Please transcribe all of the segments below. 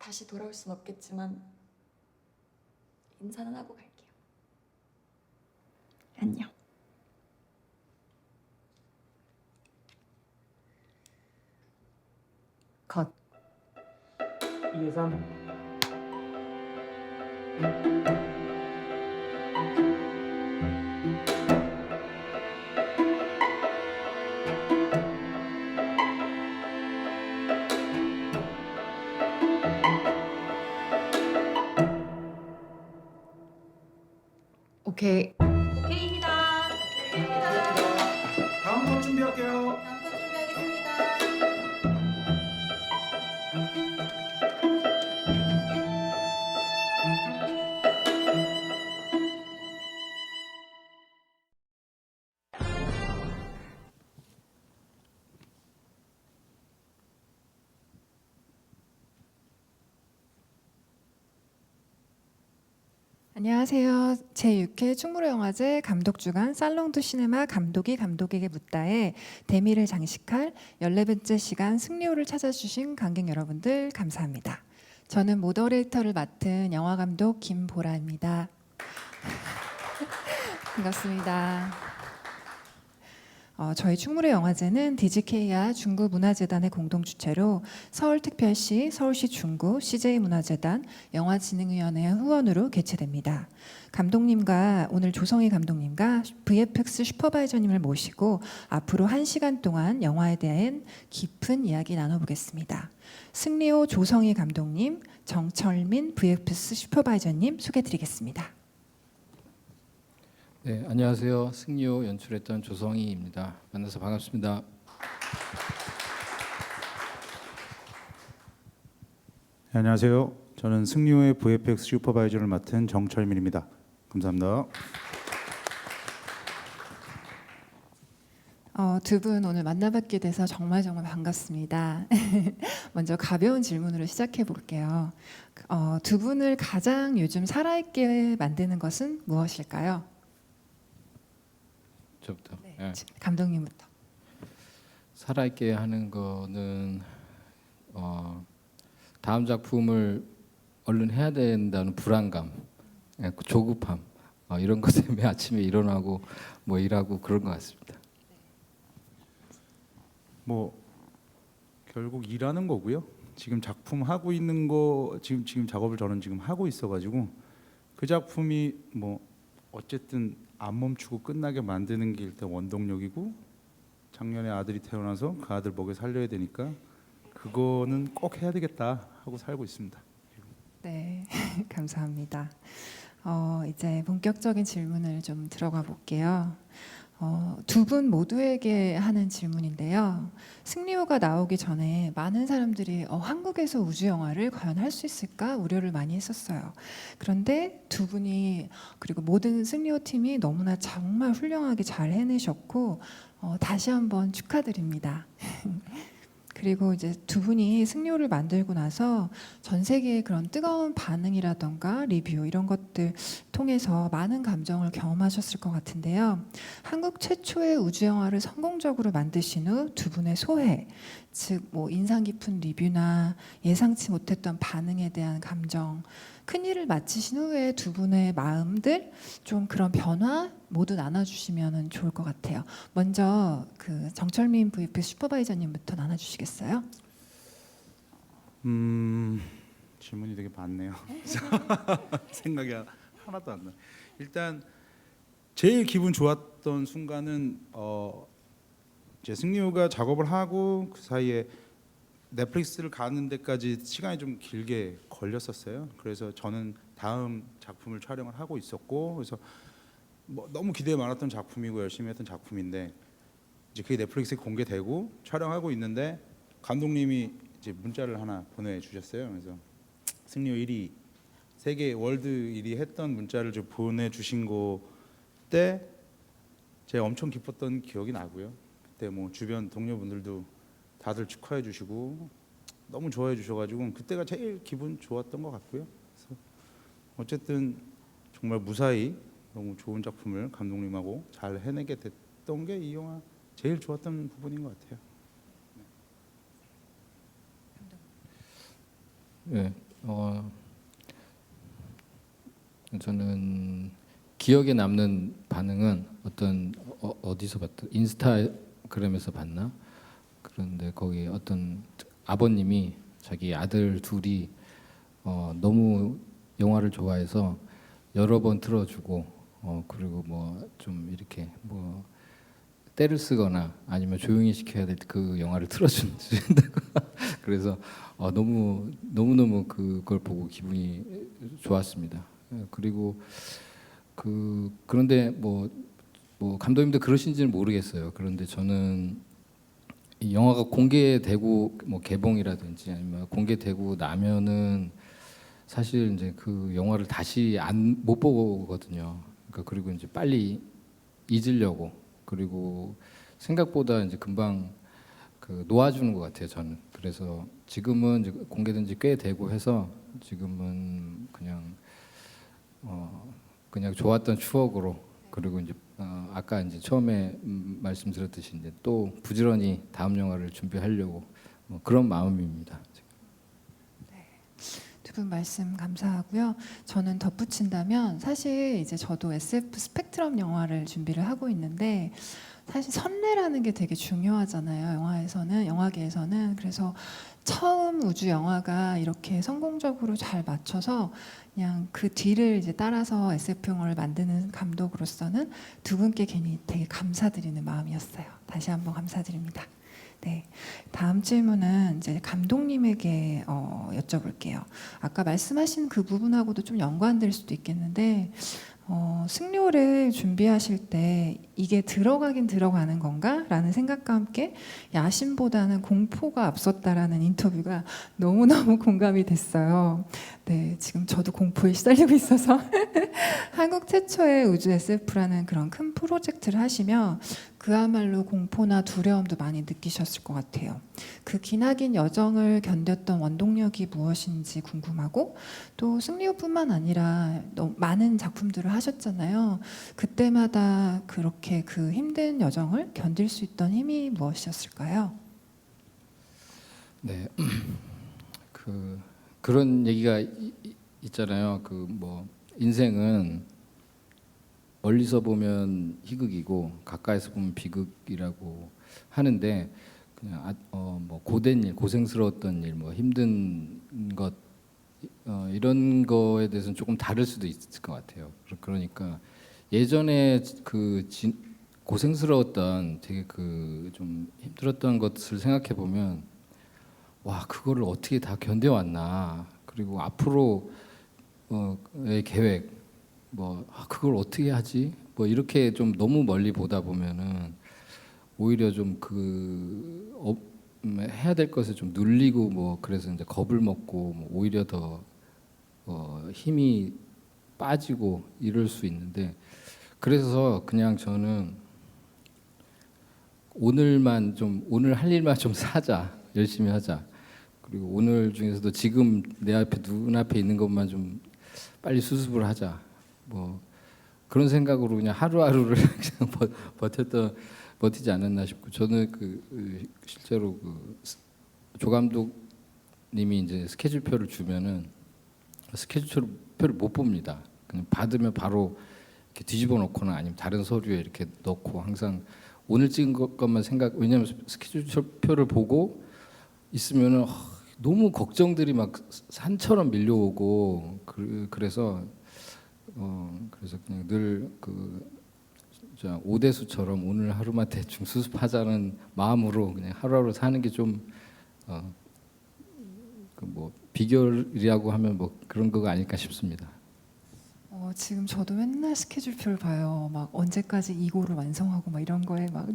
다시 돌아올 순 없겠지만 인사는 하고 갈게요. 안녕. 컷. 2, 3. 오케이. 오케이입니다. 오케이입니다. 다음 컷 준비할게요. 다음 컷 준비하겠습니다. 안녕하세요. 제6회 충무로영화제 감독주간 살롱드 시네마 감독이 감독에게 묻다에 대미를 장식할 14번째 시간 승리호를 찾아주신 관객 여러분들 감사합니다. 저는 모더레이터를 맡은 영화감독 김보라입니다. 반갑습니다. 저희 충무로 영화제는 DGK와 중구문화재단의 공동 주최로 서울특별시, 서울시 중구, CJ문화재단, 영화진흥위원회 후원으로 개최됩니다. 감독님과 오늘 조성희 감독님과 VFX 슈퍼바이저님을 모시고 앞으로 1시간 동안 영화에 대한 깊은 이야기 나눠보겠습니다. 승리호 조성희 감독님, 정철민 VFX 슈퍼바이저님 소개드리겠습니다. 네, 안녕하세요. 승리호 연출했던 조성희입니다. 만나서 반갑습니다. 네, 안녕하세요. 저는 승리호의 VFX 슈퍼바이저를 맡은 정철민입니다. 감사합니다. 두 분 오늘 만나뵙게 돼서 정말 반갑습니다. 먼저 가벼운 질문으로 시작해 볼게요. 두 분을 가장 요즘 살아있게 만드는 것은 무엇일까요? 저부터. 네, 네. 감독님부터. 살아있게 하는 거는 다음 작품을 얼른 해야 된다는 불안감, 그 조급함 이런 것 때문에 아침에 일어나고 뭐 일하고 그런 것 같습니다. 뭐 결국 일하는 거고요. 지금 작품 하고 있는 거 지금 작업을 저는 지금 하고 있어가지고 그 작품이 뭐 어쨌든 안 멈추고 끝나게 만드는 게 일단 원동력이고 작년에 아들이 태어나서 그 아들 먹여 살려야 되니까 그거는 꼭 해야 되겠다 하고 살고 있습니다. 네, 감사합니다. 이제 본격적인 질문을 좀 들어가 볼게요. 두 분 모두에게 하는 질문인데요. 승리호가 나오기 전에 많은 사람들이 한국에서 우주 영화를 과연 할 수 있을까 우려를 많이 했었어요. 그런데 두 분이 그리고 모든 승리호 팀이 너무나 정말 훌륭하게 잘 해내셨고 다시 한번 축하드립니다. 그리고 이제 두 분이 승리호를 만들고 나서 전 세계의 그런 뜨거운 반응이라던가 리뷰 이런 것들 통해서 많은 감정을 경험하셨을 것 같은데요. 한국 최초의 우주 영화를 성공적으로 만드신 후 두 분의 소회, 즉 뭐 인상 깊은 리뷰나 예상치 못했던 반응에 대한 감정, 큰 일을 마치신 후에 두 분의 마음들 좀 그런 변화 모두 나눠주시면 좋을 것 같아요. 먼저 그 정철민 VFX 슈퍼바이저님부터 나눠주시겠어요? 질문이 되게 많네요. 생각이 하나도 안 나. 일단 제일 기분 좋았던 순간은 이제 승리호가 작업을 하고 그 사이에 넷플릭스를 가는 데까지 시간이 좀 길게 걸렸었어요. 그래서 저는 다음 작품을 촬영을 하고 있었고 그래서 뭐 너무 기대 많았던 작품이고 열심히 했던 작품인데 이제 그게 넷플릭스에 공개되고 촬영하고 있는데 감독님이 이제 문자를 하나 보내주셨어요. 그래서 승리호 1위 세계 월드 1위 했던 문자를 좀 보내주신 거 때 제가 엄청 기뻤던 기억이 나고요. 그때 뭐 주변 동료분들도 다들 축하해 주시고 너무 좋아해 주셔가지고 그때가 제일 기분 좋았던 것 같고요. 그래서 어쨌든 정말 무사히 너무 좋은 작품을 감독님하고 잘 해내게 됐던 게 이 영화 제일 좋았던 부분인 것 같아요. 네, 저는 기억에 남는 반응은 어디서 봤다? 인스타그램에서 봤나? 그런데 거기 어떤 아버님이 자기 아들 둘이 너무 영화를 좋아해서 여러 번 틀어주고 그리고 뭐 좀 이렇게 뭐 때를 쓰거나 아니면 조용히 시켜야 될 그 영화를 틀어준다고 그래서 너무 그걸 보고 기분이 좋았습니다. 그리고 그런데 뭐 감독님도 그러신지는 모르겠어요. 그런데 저는 이 영화가 공개되고 뭐 개봉이라든지 아니면 공개되고 나면은 사실 이제 그 영화를 다시 못 보거든요. 그러니까 그리고 이제 빨리 잊으려고 그리고 생각보다 이제 금방 놓아주는 것 같아요. 저는 그래서 지금은 이제 공개된 지 꽤 되고 해서 지금은 그냥 좋았던 추억으로 그리고 이제 아까 이제 처음에 말씀드렸듯이 이제 또 부지런히 다음 영화를 준비하려고 뭐 그런 마음입니다. 두 분 말씀 감사하고요. 저는 덧붙인다면 사실 이제 저도 SF 스펙트럼 영화를 준비를 하고 있는데 사실 선례라는 게 되게 중요하잖아요. 영화계에서는 그래서 처음 우주 영화가 이렇게 성공적으로 잘 맞춰서 그냥 그 뒤를 이제 따라서 SF 영화를 만드는 감독으로서는 두 분께 괜히 되게 감사드리는 마음이었어요. 다시 한번 감사드립니다. 네, 다음 질문은 이제 감독님에게 여쭤볼게요. 아까 말씀하신 그 부분하고도 좀 연관될 수도 있겠는데 승료를 준비하실 때 이게 들어가긴 들어가는 건가? 라는 생각과 함께 야심보다는 공포가 앞섰다라는 인터뷰가 너무너무 공감이 됐어요. 네, 지금 저도 공포에 시달리고 있어서 한국 최초의 우주 SF라는 그런 큰 프로젝트를 하시며 그야말로 공포나 두려움도 많이 느끼셨을 것 같아요. 그 기나긴 여정을 견뎠던 원동력이 무엇인지 궁금하고 또 승리호뿐만 아니라 너무 많은 작품들을 하셨잖아요. 그때마다 그렇게 그 힘든 여정을 견딜 수 있던 힘이 무엇이었을까요? 네, 그런 얘기가 있잖아요. 뭐 인생은 멀리서 보면 희극이고 가까이서 보면 비극이라고 하는데 그냥 뭐 고된 일, 고생스러웠던 일, 뭐 힘든 것 이런 거에 대해서는 조금 다를 수도 있을 것 같아요. 그러니까 예전에 고생스러웠던 되게 좀 힘들었던 것을 생각해 보면 와 그거를 어떻게 다 견뎌왔나 그리고 앞으로의 계획 뭐 그걸 어떻게 하지 뭐 이렇게 좀 너무 멀리 보다 보면은 오히려 좀 해야 될 것을 좀 눌리고 뭐 그래서 이제 겁을 먹고 뭐 오히려 더 힘이 빠지고 이럴 수 있는데 그래서 그냥 저는 오늘 할 일만 좀 하자 열심히 하자 그리고 오늘 중에서도 지금 내 앞에 눈앞에 있는 것만 좀 빨리 수습을 하자 뭐 그런 생각으로 그냥 하루하루를 그냥 버티지 않았나 싶고 저는 실제로 조 감독님이 이제 스케줄표를 주면은 스케줄표를 못 봅니다. 그냥 받으면 바로 이렇게 뒤집어 놓거나 아니면 다른 서류에 이렇게 넣고 항상 오늘 찍은 것만 왜냐하면 스케줄표를 보고 있으면은 너무 걱정들이 막 산처럼 밀려오고 그래서 그냥 늘 오대수처럼 오늘 하루만 대충 수습하자는 마음으로 그냥 하루하루 사는 게 좀 뭐 비결이라고 하면 뭐 그런 거가 아닐까 싶습니다. 지금 저도 맨날 스케줄표를 봐요. 막 언제까지 이거를 완성하고 막 이런 거에 막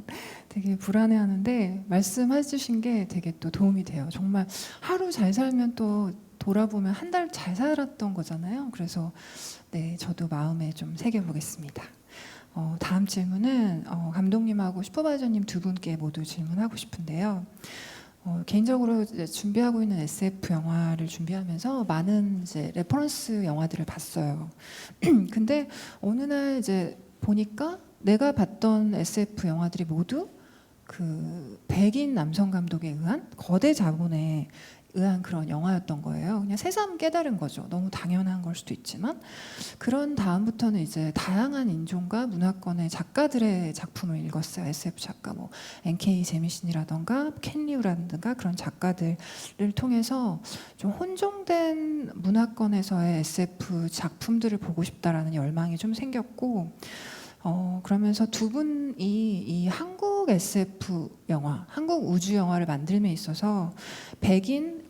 되게 불안해하는데 말씀해주신 게 되게 또 도움이 돼요. 정말 하루 잘 살면 또 돌아보면 한 달 잘 살았던 거잖아요. 그래서 네, 저도 마음에 좀 새겨보겠습니다. 다음 질문은 감독님하고 슈퍼바이저님 두 분께 모두 질문하고 싶은데요. 개인적으로 이제 준비하고 있는 SF 영화를 준비하면서 많은 이제 레퍼런스 영화들을 봤어요. 근데 어느 날 이제 보니까 내가 봤던 SF 영화들이 모두 그 백인 남성 감독에 의한 거대 자본에 의한 그런 영화였던 거예요. 그냥 새삼 깨달은 거죠. 너무 당연한 걸 수도 있지만 그런 다음부터는 이제 다양한 인종과 문화권의 작가들의 작품을 읽었어요. SF 작가 뭐 N.K. 제미신이라던가 켄 리우라든가 그런 작가들을 통해서 좀 혼종된 문화권에서의 SF 작품들을 보고 싶다라는 열망이 좀 생겼고 그러면서 두 분이 이 한국 SF 영화, 한국 우주 영화를 만들m에 있어서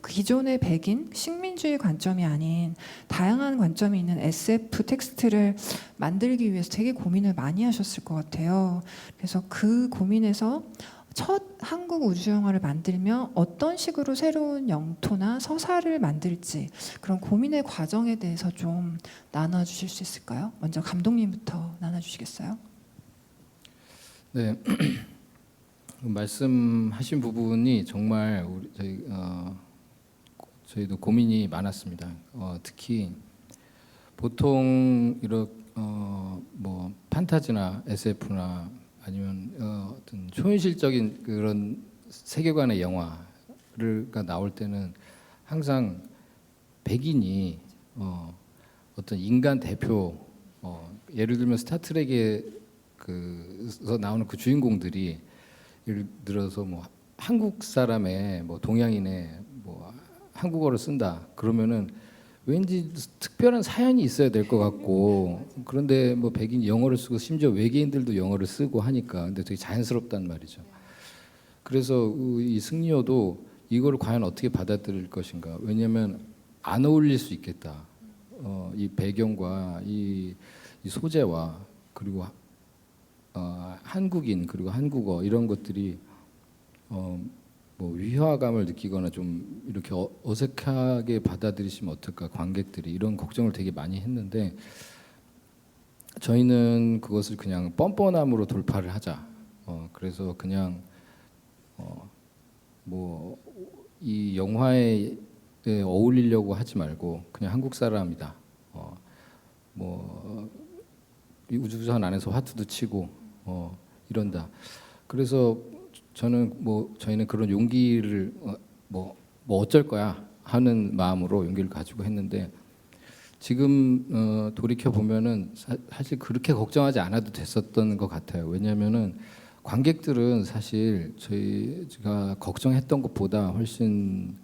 기존의 백인 식민주의 관점이 아닌 다양한 관점이 있는 SF 텍스트를 만들기 위해서 되게 고민을 많이 하셨을 것 같아요. 그래서 그 고민에서 첫 한국 우주 영화를 만들며 어떤 식으로 새로운 영토나 서사를 만들지 그런 고민의 과정에 대해서 좀 나눠주실 수 있을까요? 먼저 감독님부터 나눠주시겠어요? 네, 말씀하신 부분이 정말 저희도 고민이 많았습니다. 특히 보통 이런 뭐 판타지나 SF나 아니면 어떤 초현실적인 그런 세계관의 영화가 나올 때는 항상 백인이 어떤 인간 대표 예를 들면 스타트rek에서 나오는 그 주인공들이 예를 들어서 뭐 한국 사람의 뭐 동양인의 뭐 한국어를 쓴다 그러면은 왠지 특별한 사연이 있어야 될 것 같고 그런데 뭐 백인이 영어를 쓰고 심지어 외계인들도 영어를 쓰고 하니까 근데 되게 자연스럽단 말이죠. 그래서 이 승리호도 이걸 과연 어떻게 받아들일 것인가. 왜냐하면 안 어울릴 수 있겠다. 이 배경과 이 소재와 그리고 한국인 그리고 한국어 이런 것들이 뭐 위화감을 느끼거나 좀 이렇게 어색하게 받아들이시면 어떨까 관객들이 이런 걱정을 되게 많이 했는데 저희는 그것을 그냥 뻔뻔함으로 돌파를 하자. 그래서 그냥 뭐 이 영화에 어울리려고 하지 말고 그냥 한국 사람이다. 뭐 우주선 안에서 화투도 치고 이런다. 그래서 저희는 그런 용기를 뭐 어쩔 거야 하는 마음으로 용기를 가지고 했는데 지금 돌이켜 보면은 사실 그렇게 걱정하지 않아도 됐었던 것 같아요. 왜냐하면은 관객들은 사실 저희가 걱정했던 것보다 훨씬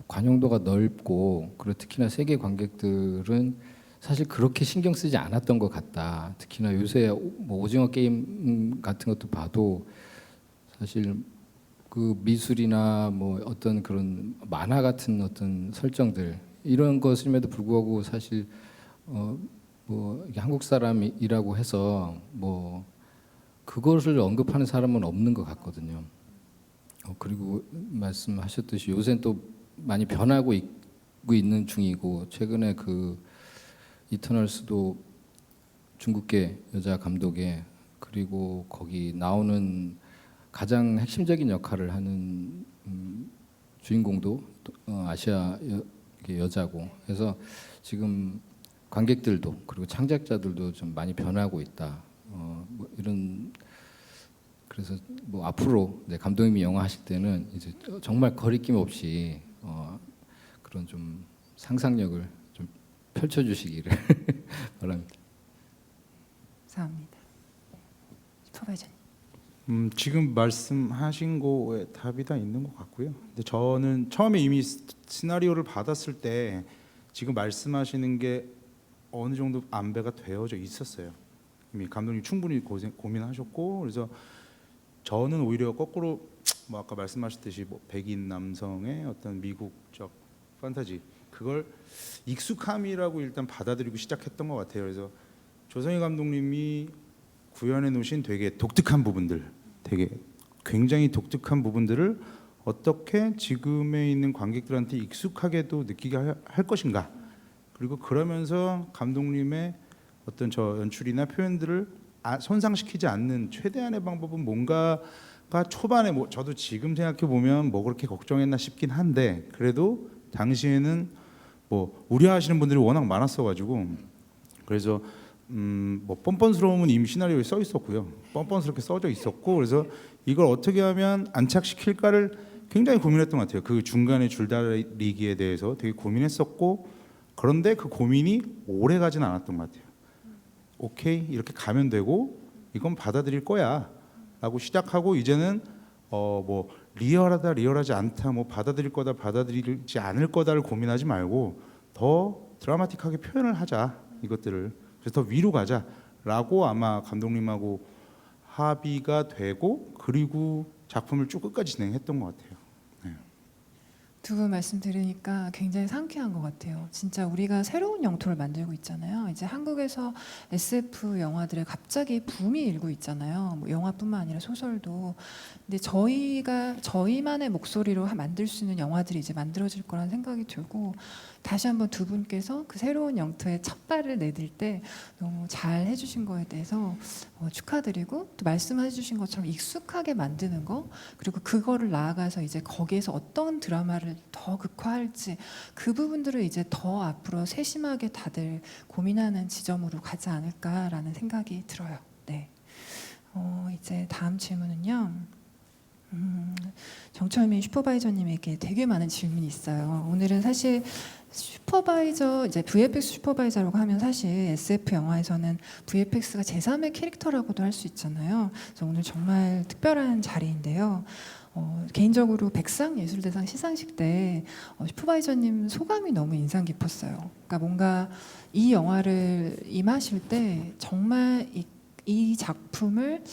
관용도가 넓고 그리고 특히나 세계 관객들은 사실 그렇게 신경 쓰지 않았던 것 같다. 특히나 요새 뭐 오징어 게임 같은 것도 봐도 사실 그 미술이나 뭐 어떤 그런 만화 같은 어떤 설정들 이런 것임에도 불구하고 사실 뭐 한국 사람이라고 해서 뭐 그것을 언급하는 사람은 없는 것 같거든요. 그리고 말씀하셨듯이 요새는 또 많이 변하고 있는 중이고 최근에 그 이터널스도 중국계 여자 감독의 그리고 거기 나오는 가장 핵심적인 역할을 하는 주인공도 아시아 여자고 해서 지금 관객들도 그리고 창작자들도 좀 많이 변하고 있다. 뭐 이런 그래서 뭐 앞으로 감독님이 영화 하실 때는 이제 정말 거리낌 없이 그런 좀 상상력을 좀 펼쳐주시기를 바랍니다. 감사합니다. 슈퍼바이저님. 지금 말씀하신 거에 답이 다 있는 것 같고요. 근데 저는 처음에 이미 시나리오를 받았을 때 지금 말씀하시는 게 어느 정도 안배가 되어져 있었어요. 이미 감독님 충분히 고민하셨고 그래서 저는 오히려 거꾸로 뭐 아까 말씀하셨듯이 뭐 백인 남성의 어떤 미국적 판타지 그걸 익숙함이라고 일단 받아들이고 시작했던 것 같아요. 그래서 조성희 감독님이 구현해 놓으신 되게 독특한 부분들, 되게 굉장히 독특한 부분들을 어떻게 지금에 있는 관객들한테 익숙하게도 느끼게 할 것인가. 그리고 그러면서 감독님의 어떤 저 연출이나 표현들을 손상시키지 않는 최대한의 방법은 뭔가가 초반에 뭐 저도 지금 생각해 보면 뭐 그렇게 걱정했나 싶긴 한데 그래도 당시에는 뭐 우려하시는 분들이 워낙 많았어가지고 그래서 뭐 뻔뻔스러움은 이미 시나리오에 써 있었고요. 뻔뻔스럽게 써져 있었고 그래서 이걸 어떻게 하면 안착시킬까를 굉장히 고민했던 것 같아요. 그 중간에 줄다리기에 대해서 되게 고민했었고 그런데 그 고민이 오래 가진 않았던 것 같아요. 오케이 이렇게 가면 되고 이건 받아들일 거야라고 시작하고 이제는 뭐 리얼하다 리얼하지 않다 뭐 받아들일 거다 받아들이지 않을 거다를 고민하지 말고 더 드라마틱하게 표현을 하자 이것들을 그래서 더 위로 가자라고 아마 감독님하고 합의가 되고 그리고 작품을 쭉 끝까지 진행했던 것 같아요. 두 분 말씀 들으니까 굉장히 상쾌한 것 같아요. 진짜 우리가 새로운 영토를 만들고 있잖아요. 이제 한국에서 SF 영화들의 갑자기 붐이 일고 있잖아요. 뭐 영화뿐만 아니라 소설도. 근데 저희만의 목소리로 만들 수 있는 영화들이 이제 만들어질 거라는 생각이 들고 다시 한번 두 분께서 그 새로운 영토에 첫 발을 내딜 때 너무 잘 해주신 거에 대해서 축하드리고 또 말씀해주신 것처럼 익숙하게 만드는 거 그리고 그거를 나아가서 이제 거기에서 어떤 드라마를 더 극화할지 그 부분들을 이제 더 앞으로 세심하게 다들 고민하는 지점으로 가지 않을까라는 생각이 들어요. 네. 이제 다음 질문은요. 정철민 슈퍼바이저님에게 되게 많은 질문이 있어요. 오늘은 사실 슈퍼바이저 이제 VFX 슈퍼바이저라고 하면 사실 SF 영화에서는 VFX가 제3의 캐릭터라고도 할 수 있잖아요. 그래서 오늘 정말 특별한 자리인데요. 개인적으로 백상예술대상 시상식 때 슈퍼바이저님 소감이 너무 인상 깊었어요. 그러니까 뭔가 이 영화를 임하실 때 정말 이 작품을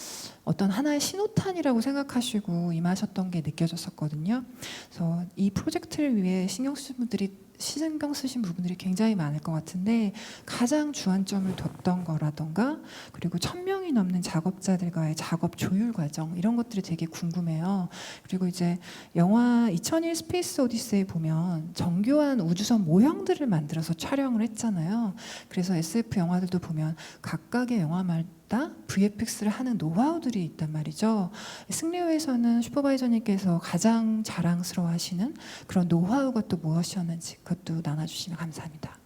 어떤 하나의 신호탄이라고 생각하시고 임하셨던 게 느껴졌었거든요. 그래서 이 프로젝트를 위해 신경 쓰신 부분들이 굉장히 많을 것 같은데 가장 주안점을 뒀던 거라던가 그리고 1000명이 넘는 작업자들과의 작업 조율 과정 이런 것들이 되게 궁금해요. 그리고 이제 영화 2001 스페이스 오디세이 보면 정교한 우주선 모형들을 만들어서 촬영을 했잖아요. 그래서 SF 영화들도 보면 각각의 영화마다 VFX를 하는 노하우들이 있단 말이죠. 승리호에서는 슈퍼바이저님께서 가장 자랑스러워하시는 그런 노하우가 또 무엇이었는지 그것도 나눠주시면 감사합니다.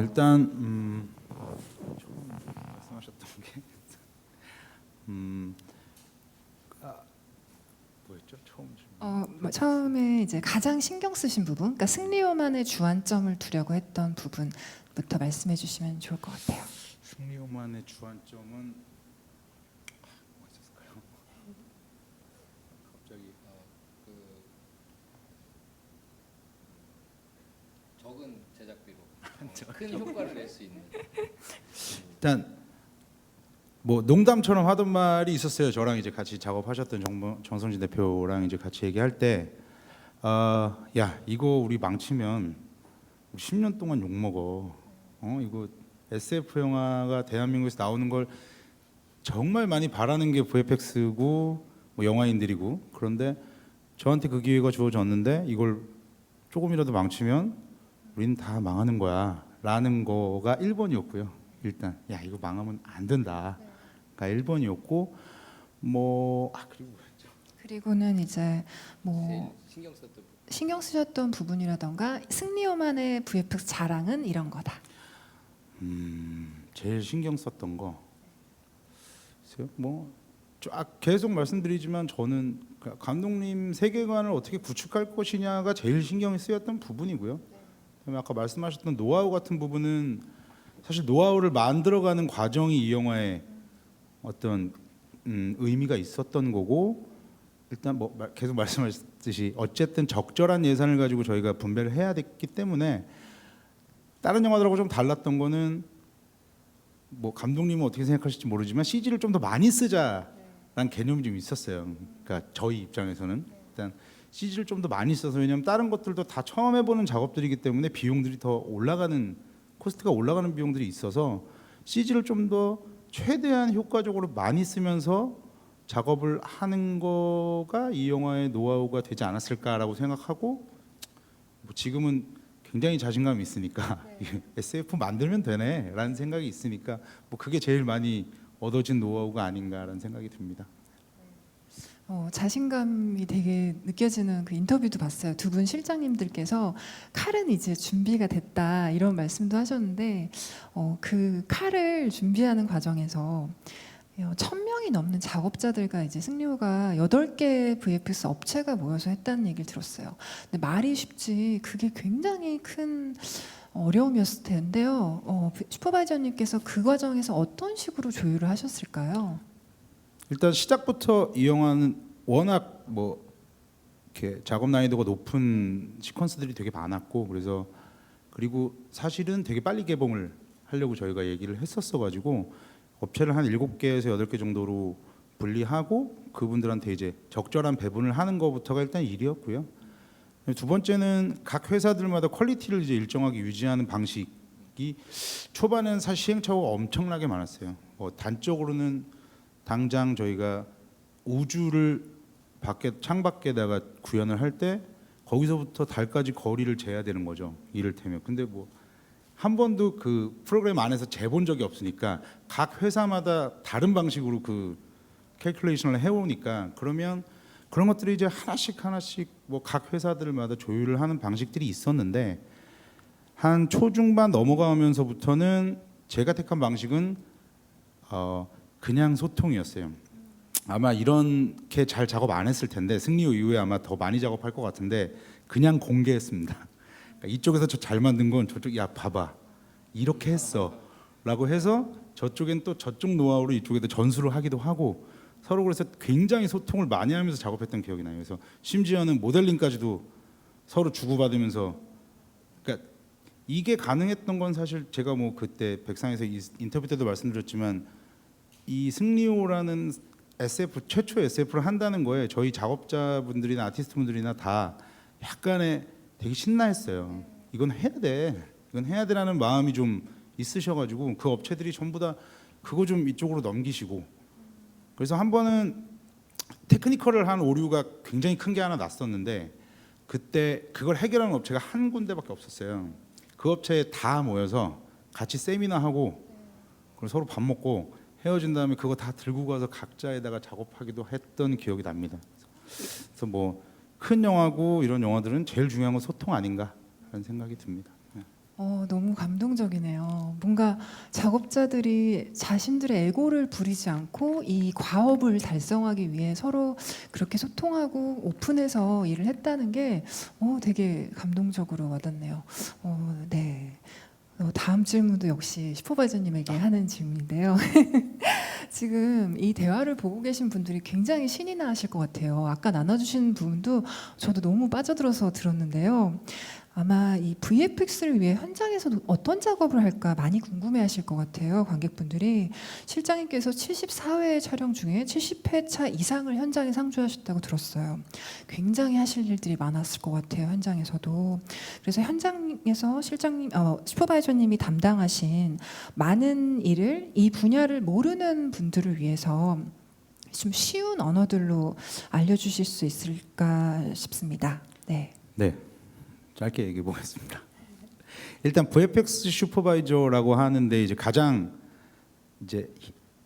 일단 처음 말씀하셨던 게 뭐였죠? 처음에 이제 가장 신경 쓰신 부분, 그러니까 승리호만의 주안점을 두려고 했던 부분부터 말씀해 주시면 좋을 것 같아요. 승리호만의 주안점은 뭐가 있었을까요? 갑자기 적은 제작비로 큰 효과를 낼 수 있는. 일단 뭐 농담처럼 하던 말이 있었어요. 저랑 이제 같이 작업하셨던 정성진 대표랑 이제 같이 얘기할 때, 야 이거 우리 망치면 우리 10년 동안 욕 먹어. 이거 SF 영화가 대한민국에서 나오는 걸 정말 많이 바라는 게 VFX고 뭐 영화인들이고 그런데 저한테 그 기회가 주어졌는데 이걸 조금이라도 망치면 우리는 다 망하는 거야라는 거가 1번이었고요. 일단 야 이거 망하면 안 된다가 1번이었고 그리고는 이제 뭐 신경 쓰셨던 부분이라던가 승리호만의 VFX 자랑은 이런 거다. 제일 신경 썼던 거 뭐 계속 말씀드리지만 저는 감독님 세계관을 어떻게 구축할 것이냐가 제일 신경이 쓰였던 부분이고요. 그다음에 아까 말씀하셨던 노하우 같은 부분은 사실 노하우를 만들어가는 과정이 이 영화의 어떤 의미가 있었던 거고 일단 뭐 계속 말씀하셨듯이 어쨌든 적절한 예산을 가지고 저희가 분배를 해야 됐기 때문에 다른 영화들하고 좀 달랐던 거는 뭐 감독님은 어떻게 생각하실지 모르지만 CG를 좀 더 많이 쓰자라는 개념이 좀 있었어요. 그러니까 저희 입장에서는 일단 CG를 좀 더 많이 써서 왜냐하면 다른 것들도 다 처음 해보는 작업들이기 때문에 비용들이 더 올라가는 코스트가 올라가는 비용들이 있어서 CG를 좀 더 최대한 효과적으로 많이 쓰면서 작업을 하는 거가 이 영화의 노하우가 되지 않았을까라고 생각하고 뭐 지금은 굉장히 자신감이 있으니까 SF 만들면 되네라는 생각이 있으니까 뭐 그게 제일 많이 얻어진 노하우가 아닌가라는 생각이 듭니다. 자신감이 되게 느껴지는 그 인터뷰도 봤어요. 두 분 실장님들께서 칼은 이제 준비가 됐다 이런 말씀도 하셨는데 그 칼을 준비하는 과정에서 1,000명이 넘는 작업자들과 이제 승리호가 8개 VFX 업체가 모여서 했다는 얘기를 들었어요. 근데 말이 쉽지 그게 굉장히 큰 어려움이었을 텐데요. 슈퍼바이저님께서 그 과정에서 어떤 식으로 조율을 하셨을까요? 일단 시작부터 이 영화는 워낙 뭐 이렇게 작업 난이도가 높은 시퀀스들이 되게 많았고 그래서 그리고 사실은 되게 빨리 개봉을 하려고 저희가 얘기를 했었어가지고 업체를 한 7개에서 8개 정도로 분리하고 그분들한테 이제 적절한 배분을 하는 것부터가 일단 일이었고요. 두 번째는 각 회사들마다 퀄리티를 이제 일정하게 유지하는 방식이 초반에는 사실 시행착오가 엄청나게 많았어요. 단적으로는 당장 저희가 우주를 창 밖에다가 구현을 할 때 거기서부터 달까지 거리를 재야 되는 거죠. 이를테면. 근데 뭐 한 번도 그 프로그램 안에서 재본 적이 없으니까 각 회사마다 다른 방식으로 그 캘큘레이션을 해오니까 그러면 그런 것들이 이제 하나씩 뭐 각 회사들마다 조율을 하는 방식들이 있었는데 한 초중반 넘어가면서부터는 제가 택한 방식은 그냥 소통이었어요. 아마 이렇게 잘 작업 안 했을 텐데 승리호 이후에 아마 더 많이 작업할 것 같은데 그냥 공개했습니다. 그러니까 이쪽에서 저 잘 만든 건 저쪽 야 봐봐 이렇게 했어라고 해서 저쪽엔 또 저쪽 노하우로 이쪽에도 전수를 하기도 하고 서로 그래서 굉장히 소통을 많이 하면서 작업했던 기억이 나요. 그래서 심지어는 모델링까지도 서로 주고받으면서 그러니까 이게 가능했던 건 사실 제가 뭐 그때 백상에서 인터뷰 때도 말씀드렸지만 이 승리호라는 SF 최초 SF를 한다는 거에 저희 작업자분들이나 아티스트분들이나 다 약간의 되게 신나했어요. 이건 해야 돼. 이건 해야 되라는 마음이 좀 있으셔가지고 그 업체들이 전부 다 그거 좀 이쪽으로 넘기시고 그래서 한 번은 테크니컬을 한 오류가 굉장히 큰 게 하나 났었는데 그때 그걸 해결하는 업체가 한 군데밖에 없었어요. 그 업체에 다 모여서 같이 세미나하고 그리고 서로 밥 먹고 헤어진 다음에 그거 다 들고 가서 각자에다가 작업하기도 했던 기억이 납니다. 그래서 뭐 큰 영화고 이런 영화들은 제일 중요한 건 소통 아닌가라는 생각이 듭니다. 너무 감동적이네요. 뭔가 작업자들이 자신들의 에고를 부리지 않고 이 과업을 달성하기 위해 서로 그렇게 소통하고 오픈해서 일을 했다는 게 되게 감동적으로 와닿네요. 네. 다음 질문도 역시 슈퍼바이저님에게 하는 질문인데요. 지금 이 대화를 보고 계신 분들이 굉장히 신이 나실 것 같아요. 아까 나눠주신 부분도 저도 너무 빠져들어서 들었는데요. 아마 이 VFX를 위해 현장에서도 어떤 작업을 할까 많이 궁금해하실 것 같아요. 관객분들이 실장님께서 74회 촬영 중에 70회차 이상을 현장에 상주하셨다고 들었어요. 굉장히 하실 일들이 많았을 것 같아요. 현장에서도. 그래서 현장에서 실장님, 슈퍼바이저님이 담당하신 많은 일을 이 분야를 모르는 분들을 위해서 좀 쉬운 언어들로 알려주실 수 있을까 싶습니다. 네. 네. 짧게 얘기해 보겠습니다. 일단 VFX 슈퍼바이저라고 하는데 이제 가장 이제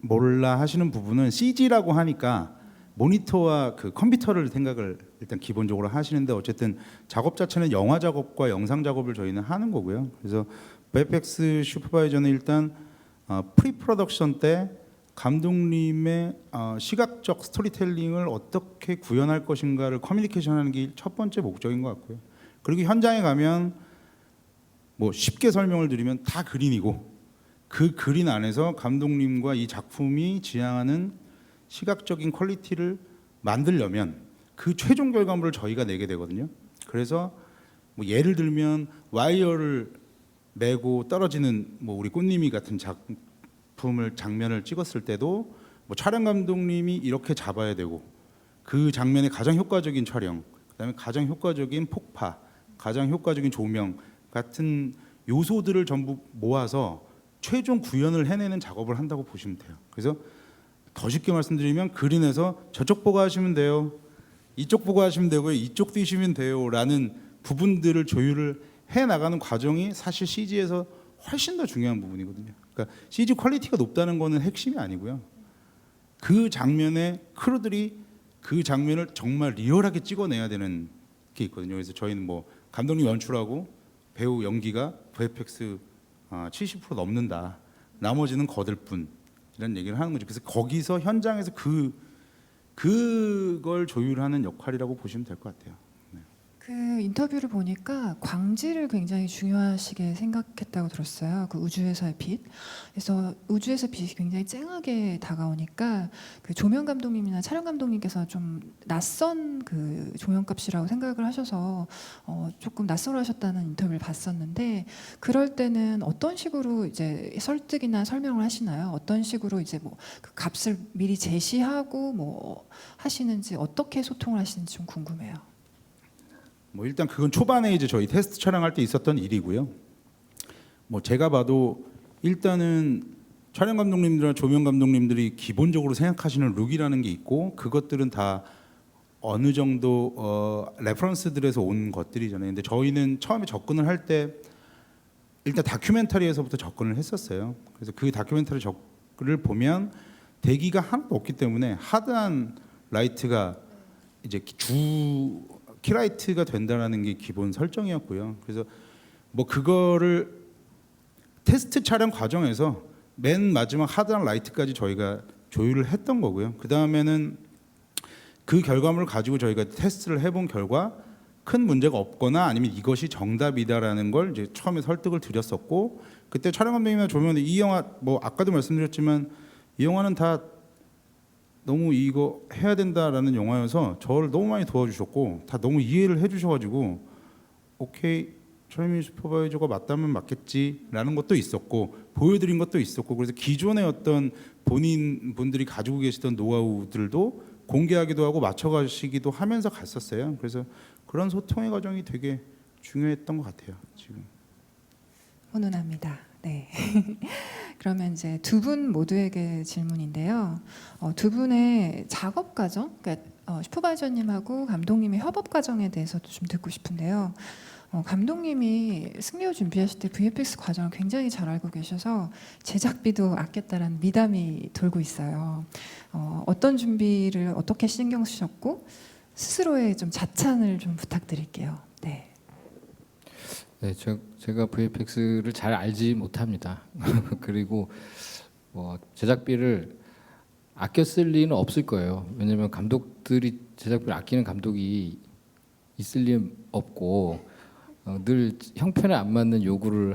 몰라 하시는 부분은 CG라고 하니까 모니터와 그 컴퓨터를 생각을 일단 기본적으로 하시는데 어쨌든 작업 자체는 영화 작업과 영상 작업을 저희는 하는 거고요. 그래서 VFX 슈퍼바이저는 일단 프리 프로덕션 때 감독님의 시각적 스토리텔링을 어떻게 구현할 것인가를 커뮤니케이션하는 게 첫 번째 목적인 것 같고요. 그리고 현장에 가면 뭐 쉽게 설명을 드리면 다 그린이고 그 그린 안에서 감독님과 이 작품이 지향하는 시각적인 퀄리티를 만들려면 그 최종 결과물을 저희가 내게 되거든요. 그래서 뭐 예를 들면 와이어를 메고 떨어지는 뭐 우리 꽃님이 같은 작품을 장면을 찍었을 때도 뭐 촬영 감독님이 이렇게 잡아야 되고 그 장면의 가장 효과적인 촬영, 그다음에 가장 효과적인 폭파, 가장 효과적인 조명 같은 요소들을 전부 모아서 최종 구현을 해내는 작업을 한다고 보시면 돼요. 그래서 더 쉽게 말씀드리면 그린에서 저쪽 보고 하시면 돼요. 이쪽 보고 하시면 되고요. 이쪽 뛰시면 돼요. 라는 부분들을 조율을 해나가는 과정이 사실 CG에서 훨씬 더 중요한 부분이거든요. 그러니까 CG 퀄리티가 높다는 거는 핵심이 아니고요. 그 장면에 크루들이 그 장면을 정말 리얼하게 찍어내야 되는 게 있거든요. 그래서 저희는 뭐 감독님 연출하고 배우 연기가 VFX 70% 넘는다. 나머지는 거들 뿐. 이런 얘기를 하는 거죠. 그래서 거기서 현장에서 그걸 조율하는 역할이라고 보시면 될 것 같아요. 그 인터뷰를 보니까 광지를 굉장히 중요하시게 생각했다고 들었어요. 그 우주에서의 빛. 그래서 우주에서 빛이 굉장히 쨍하게 다가오니까 그 조명 감독님이나 촬영 감독님께서 좀 낯선 그 조명값이라고 생각을 하셔서 조금 낯설어하셨다는 인터뷰를 봤었는데, 그럴 때는 어떤 식으로 이제 설득이나 설명을 하시나요? 어떤 식으로 이제 뭐 그 값을 미리 제시하고 뭐 하시는지, 어떻게 소통을 하시는지 좀 궁금해요. 뭐 일단 그건 초반에 이제 저희 테스트 촬영할 때 있었던 일이고요. 뭐 제가 봐도 일단은 촬영 감독님들이나 조명 감독님들이 기본적으로 생각하시는 룩이라는 게 있고, 그것들은 다 어느 정도 레퍼런스들에서 온 것들이잖아요. 근데 저희는 처음에 접근을 할 때 일단 다큐멘터리에서부터 접근을 했었어요. 그래서 그 다큐멘터리를 보면 대기가 하나도 없기 때문에 하드한 라이트가 이제 주 키라이트가 된다라는 게 기본 설정이었고요. 그래서 뭐 그거를 테스트 촬영 과정에서 맨 마지막 하드한 라이트까지 저희가 조율을 했던 거고요. 그 다음에는 그 결과물을 가지고 저희가 테스트를 해본 결과 큰 문제가 없거나 아니면 이것이 정답이다라는 걸 이제 처음에 설득을 드렸었고, 그때 촬영 감독님이나 조명도 이 영화 뭐 아까도 말씀드렸지만 이 영화는 다 너무 이거 해야 된다라는 영화여서 저를 너무 많이 도와주셨고 다 너무 이해를 해주셔가지고 오케이 최민 슈퍼바이저가 맞다면 맞겠지라는 것도 있었고 보여드린 것도 있었고, 그래서 기존의 어떤 본인 분들이 가지고 계시던 노하우들도 공개하기도 하고 맞춰가시기도 하면서 갔었어요. 그래서 그런 소통의 과정이 되게 중요했던 것 같아요. 지금 훈훈합니다. 네. 그러면 이제 두 분 모두에게 질문인데요. 두 분의 작업 과정, 그러니까 슈퍼바이저님하고 감독님의 협업 과정에 대해서도 좀 듣고 싶은데요. 감독님이 승리호 준비하실 때 VFX 과정을 굉장히 잘 알고 계셔서 제작비도 아꼈다라는 미담이 돌고 있어요. 어떤 준비를 어떻게 신경 쓰셨고 스스로의 좀 자찬을 좀 부탁드릴게요. 네. 네, 제가 VFX를 잘 알지 못합니다. 그리고 뭐 제작비를 아껴 쓸 리는 없을 거예요. 왜냐하면 감독들이 제작비를 아끼는 감독이 있을 리 없고 늘 형편에 안 맞는 요구를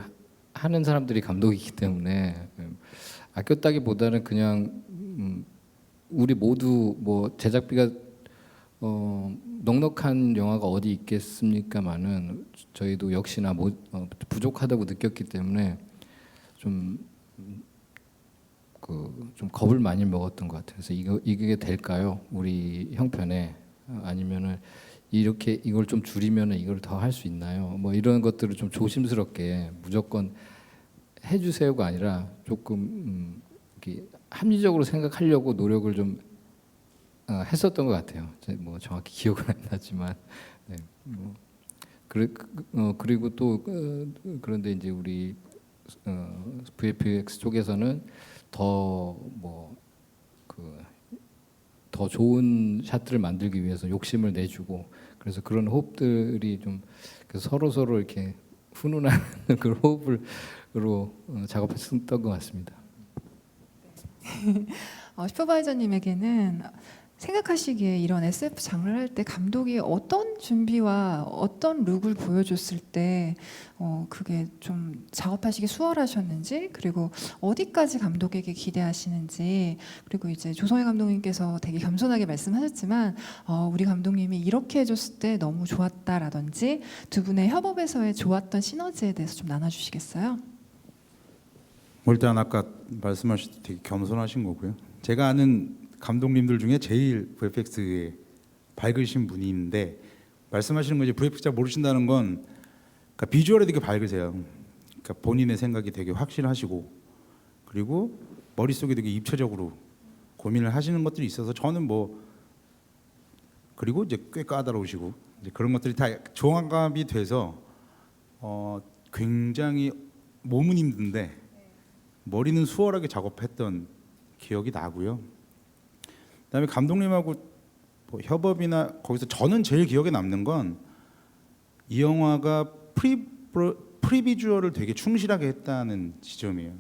하는 사람들이 감독이기 때문에 아꼈다기보다는 그냥 우리 모두 뭐 제작비가 넉넉한 영화가 어디 있겠습니까만은 저희도 역시나 부족하다고 느꼈기 때문에 좀 겁을 많이 먹었던 것 같아요. 그래서 이게 될까요? 우리 형편에 아니면은 이걸 좀 줄이면은 이걸 더 할 수 있나요? 뭐 이런 것들을 좀 조심스럽게 무조건 해주세요가 아니라 조금 이렇게 합리적으로 생각하려고 노력을 좀 했었던 것 같아요. 뭐 정확히 기억은 안 나지만, 네, 뭐 그리고 또 그런데 이제 우리 VFX 쪽에서는 더 좋은 샷들을 만들기 위해서 욕심을 내주고, 그래서 그런 호흡들이 좀 서로 이렇게 훈훈한 그런 호흡으로 작업했었던 것 같습니다. 슈퍼바이저님에게는 생각하시기에 이런 SF 장르를 할 때 감독이 어떤 준비와 어떤 룩을 보여줬을 때 그게 좀 작업하시기 수월하셨는지, 그리고 어디까지 감독에게 기대하시는지, 그리고 이제 조성희 감독님께서 되게 겸손하게 말씀하셨지만 우리 감독님이 이렇게 해줬을 때 너무 좋았다라든지 두 분의 협업에서의 좋았던 시너지에 대해서 좀 나눠주시겠어요? 일단 아까 말씀하실 때 되게 겸손하신 거고요. 제가 아는 감독님들 중에 제일 VFX에 밝으신 분인데, 말씀하시는 거 이제 VFX 잘 모르신다는 건 그러니까 비주얼이 되게 밝으세요. 그러니까 본인의 생각이 되게 확실하시고, 그리고 머릿속에 되게 입체적으로 고민을 하시는 것들이 있어서 저는 뭐, 그리고 이제 꽤 까다로우시고 이제 그런 것들이 다 종합이 돼서 굉장히 몸은 힘든데 머리는 수월하게 작업했던 기억이 나고요. 그다음에 감독님하고 뭐 협업이나 거기서 저는 제일 기억에 남는 건 이 영화가 프리비주얼을 되게 충실하게 했다는 지점이에요.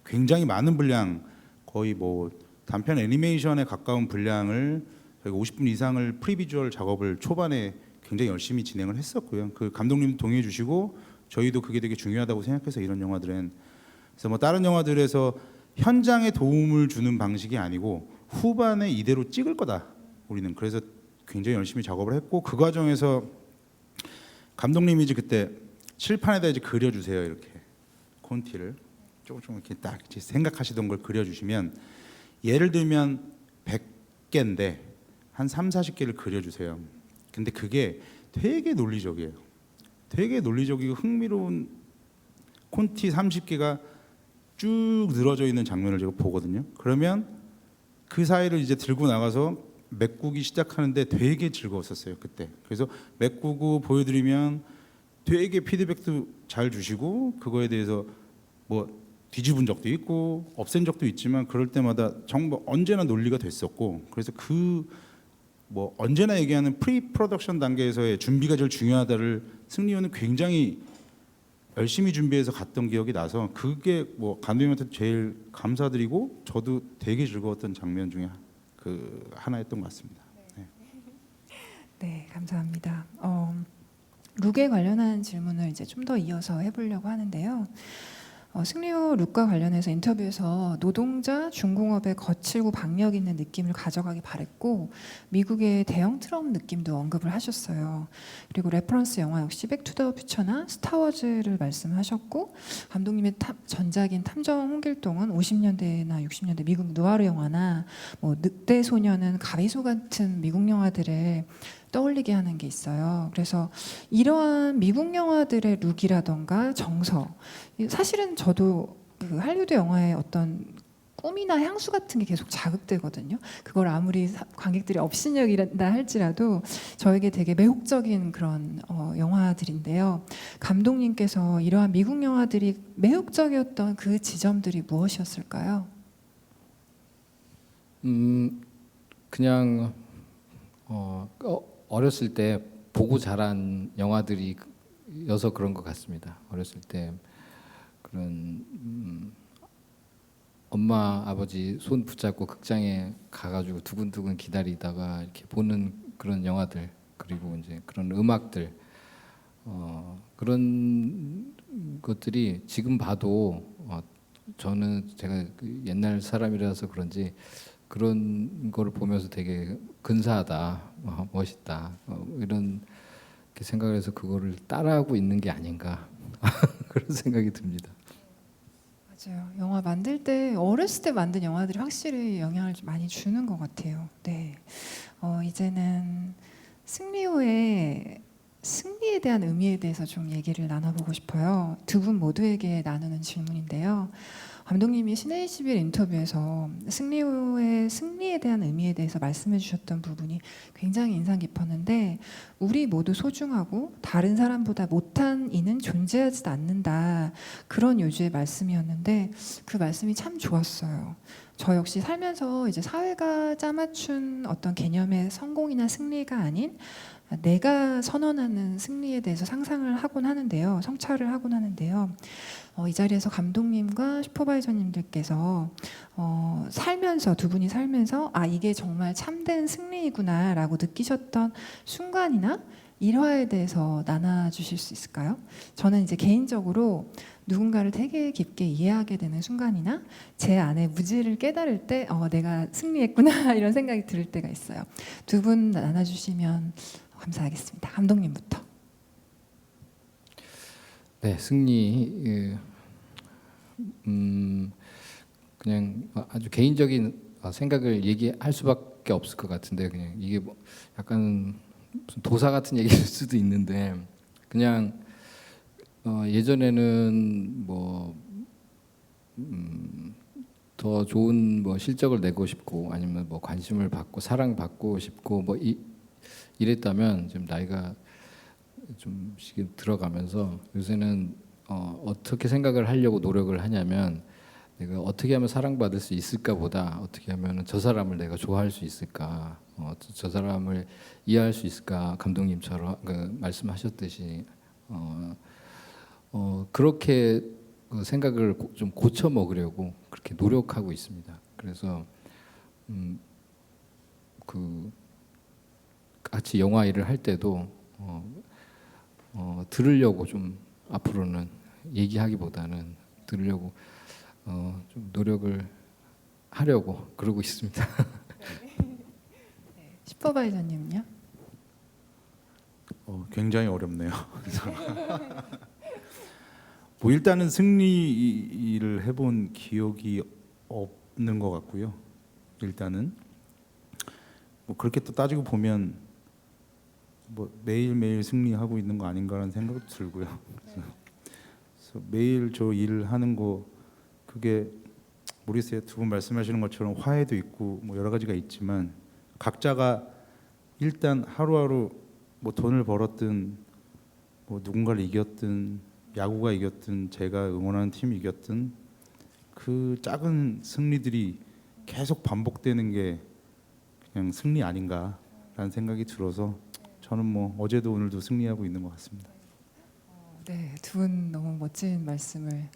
굉장히 많은 분량, 거의 뭐 단편 애니메이션에 가까운 분량을 저희가 50분 이상을 프리비주얼 작업을 초반에 굉장히 열심히 진행을 했었고요. 그 감독님도 동의해 주시고 저희도 그게 되게 중요하다고 생각해서 이런 영화들은, 그래서 뭐 다른 영화들에서 현장에 도움을 주는 방식이 아니고 후반에 이대로 찍을 거다 우리는. 그래서 굉장히 열심히 작업을 했고, 그 과정에서 감독님이 이제 그때 칠판에다 이제 그려주세요. 이렇게 콘티를 조금 이렇게 딱 이제 생각하시던 걸 그려주시면, 예를 들면 100개인데 한 3, 40개를 그려주세요. 근데 그게 되게 논리적이에요. 되게 논리적이고 흥미로운 콘티 30개가 쭉 늘어져 있는 장면을 제가 보거든요. 그러면 그 사이를 이제 들고 나가서 메꾸기 시작하는데 되게 즐거웠었어요 그때. 그래서 메꾸고 보여드리면 되게 피드백도 잘 주시고, 그거에 대해서 뭐 뒤집은 적도 있고 없앤 적도 있지만 그럴 때마다 정말 언제나 논리가 됐었고, 그래서 그 뭐 언제나 얘기하는 프리 프로덕션 단계에서의 준비가 제일 중요하다를 승리호는 굉장히 열심히 준비해서 갔던 기억이 나서, 그게 뭐 감독님한테 제일 감사드리고 저도 되게 즐거웠던 장면 중에 그 하나였던 것 같습니다. 네. 네, 감사합니다. 룩에 관련한 질문을 이제 좀 더 이어서 해보려고 하는데요. 승리호 룩과 관련해서 인터뷰에서 노동자 중공업의 거칠고 박력 있는 느낌을 가져가기 바랬고, 미국의 대형 트럭 느낌도 언급을 하셨어요. 그리고 레퍼런스 영화 역시 백투더 퓨처나 스타워즈를 말씀하셨고, 감독님의 전작인 탐정 홍길동은 50년대나 60년대 미국 누아르 영화나 뭐 늑대 소녀는 가위소 같은 미국 영화들을 떠올리게 하는 게 있어요. 그래서 이러한 미국 영화들의 룩이라던가 정서, 사실은 저도 그 할리우드 영화의 어떤 꿈이나 향수 같은 게 계속 자극되거든요. 그걸 아무리 관객들이 업신여긴다 할지라도 저에게 되게 매혹적인 그런 영화들인데요. 감독님께서 이러한 미국 영화들이 매혹적이었던 그 지점들이 무엇이었을까요? 그냥 어렸을 때 보고 자란 영화들이어서 그런 것 같습니다. 어렸을 때 그런 엄마 아버지 손 붙잡고 극장에 가가지고 두근두근 기다리다가 이렇게 보는 그런 영화들, 그리고 이제 그런 음악들, 그런 것들이 지금 봐도 저는 제가 그 옛날 사람이라서 그런지 그런 거를 보면서 되게 근사하다, 멋있다, 이런 생각을 해서 그거를 따라하고 있는 게 아닌가 그런 생각이 듭니다. 맞아요. 영화 만들 때 어렸을 때 만든 영화들이 확실히 영향을 좀 많이 주는 것 같아요. 네. 이제는 승리호의 승리에 대한 의미에 대해서 좀 얘기를 나눠보고 싶어요. 두 분 모두에게 나누는 질문인데요. 감독님이 신의 21 인터뷰에서 승리호의 승리에 대한 의미에 대해서 말씀해 주셨던 부분이 굉장히 인상 깊었는데, 우리 모두 소중하고 다른 사람보다 못한 이는 존재하지 않는다, 그런 요지의 말씀이었는데 그 말씀이 참 좋았어요. 저 역시 살면서 이제 사회가 짜맞춘 어떤 개념의 성공이나 승리가 아닌 내가 선언하는 승리에 대해서 상상을 하곤 하는데요. 성찰을 하곤 하는데요. 이 자리에서 감독님과 슈퍼바이저님들께서 살면서, 두 분이 살면서 이게 정말 참된 승리이구나라고 느끼셨던 순간이나 일화에 대해서 나눠주실 수 있을까요? 저는 이제 개인적으로 누군가를 되게 깊게 이해하게 되는 순간이나 제 안에 무지를 깨달을 때 내가 승리했구나 이런 생각이 들 때가 있어요. 두 분 나눠주시면 감사하겠습니다. 감독님부터. 네, 승리, 그냥 아주 개인적인 생각을 얘기할 수밖에 없을 것 같은데, 그냥 이게 뭐 약간 무슨 도사 같은 얘기일 수도 있는데, 그냥 예전에는 뭐 더 좋은 뭐 실적을 내고 싶고, 아니면 뭐 관심을 받고 사랑받고 싶고 뭐 이랬다면, 지금 나이가 좀씩 들어가면서 요새는 어떻게 생각을 하려고 노력을 하냐면, 내가 어떻게 하면 사랑받을 수 있을까보다 어떻게 하면 저 사람을 내가 좋아할 수 있을까, 저 사람을 이해할 수 있을까, 감독님처럼 말씀하셨듯이 그렇게 생각을 좀 고쳐 먹으려고 그렇게 노력하고 있습니다. 그래서 그 같이 영화 일을 할 때도 들으려고 좀 앞으로는 얘기하기보다는 들으려고 좀 노력을 하려고 그러고 있습니다. 슈퍼바이저님요? 굉장히 어렵네요. 뭐 일단은 승리를 해본 기억이 없는 것 같고요. 일단은 뭐 그렇게 또 따지고 보면 뭐 매일매일 승리하고 있는 거 아닌가라는 생각도 들고요. 그래서 매일 저 일을 하는 거 그게 모르겠어요. 두 분 말씀하시는 것처럼 화해도 있고 뭐 여러 가지가 있지만 각자가 일단 하루하루 뭐 돈을 벌었든 뭐 누군가를 이겼든 야구가 이겼든 제가 응원하는 팀이 이겼든 그 작은 승리들이 계속 반복되는 게 그냥 승리 아닌가라는 생각이 들어서 저는 뭐 어제도 오늘도 승리하고 있는 것 같습니다. 네, 두 분 너무 멋진 말씀을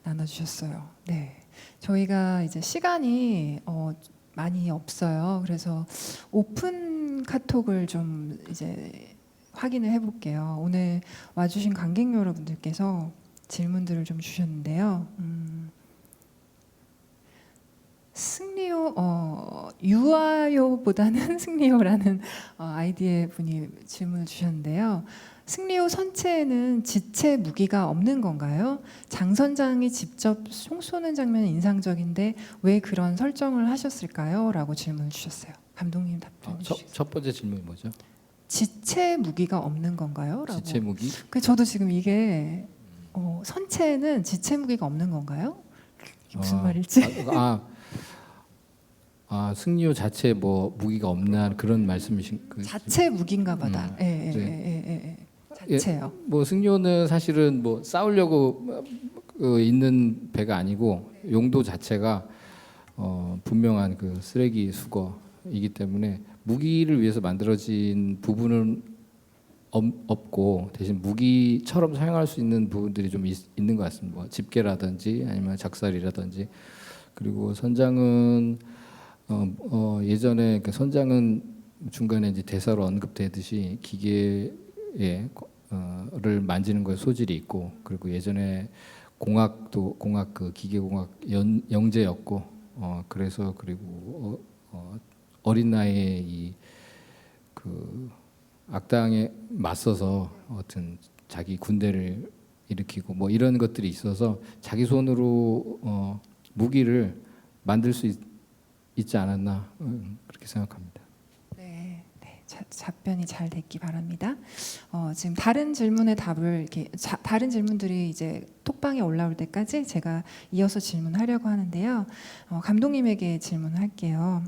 나눠주셨어요. 네, 저희가 이제 시간이 많이 없어요. 그래서 오픈 카톡을 좀 이제 확인을 해볼게요. 오늘 와주신 관객 여러분들께서 질문들을 좀 주셨는데요. 승리호 유아요보다는 승리호라는 아이디의 분이 질문을 주셨는데요. 승리호 선체에는 지체 무기가 없는 건가요? 장 선장이 직접 총 쏘는 장면이 인상적인데 왜 그런 설정을 하셨을까요? 라고 질문을 주셨어요. 감독님 답변해 주시겠어요? 첫 번째 질문이 뭐죠? 지체 무기가 없는 건가요? 라고. 지체 무기? 저도 지금 이게 선체에는 지체 무기가 없는 건가요? 이게 무슨 말일지. 승리호 자체에 뭐 무기가 없나 그런 말씀이신 그 자체 무기인가 보다. 자체요. 뭐 승리호는 사실은 뭐 싸우려고 있는 배가 아니고 용도 자체가 분명한 그 쓰레기 수거이기 때문에 무기를 위해서 만들어진 부분은 없고 대신 무기처럼 사용할 수 있는 부분들이 좀 있는 것 같습니다. 뭐 집게라든지 아니면 작살이라든지. 그리고 선장은 예전에 그 선장은 중간에 이제 대사로 언급되듯이 기계를 만지는 거에 소질이 있고, 그리고 예전에 공학 그 기계공학 영재였고, 그래서 그리고 어린 나이에 이 그 악당에 맞서서 어떤 자기 군대를 일으키고 뭐 이런 것들이 있어서 자기 손으로 무기를 만들 수 있지 않았나 그렇게 생각합니다. 네, 답변이 잘 됐기 바랍니다. 지금 다른 질문의 답을 다른 질문들이 이제 톡방에 올라올 때까지 제가 이어서 질문하려고 하는데요. 감독님에게 질문할게요.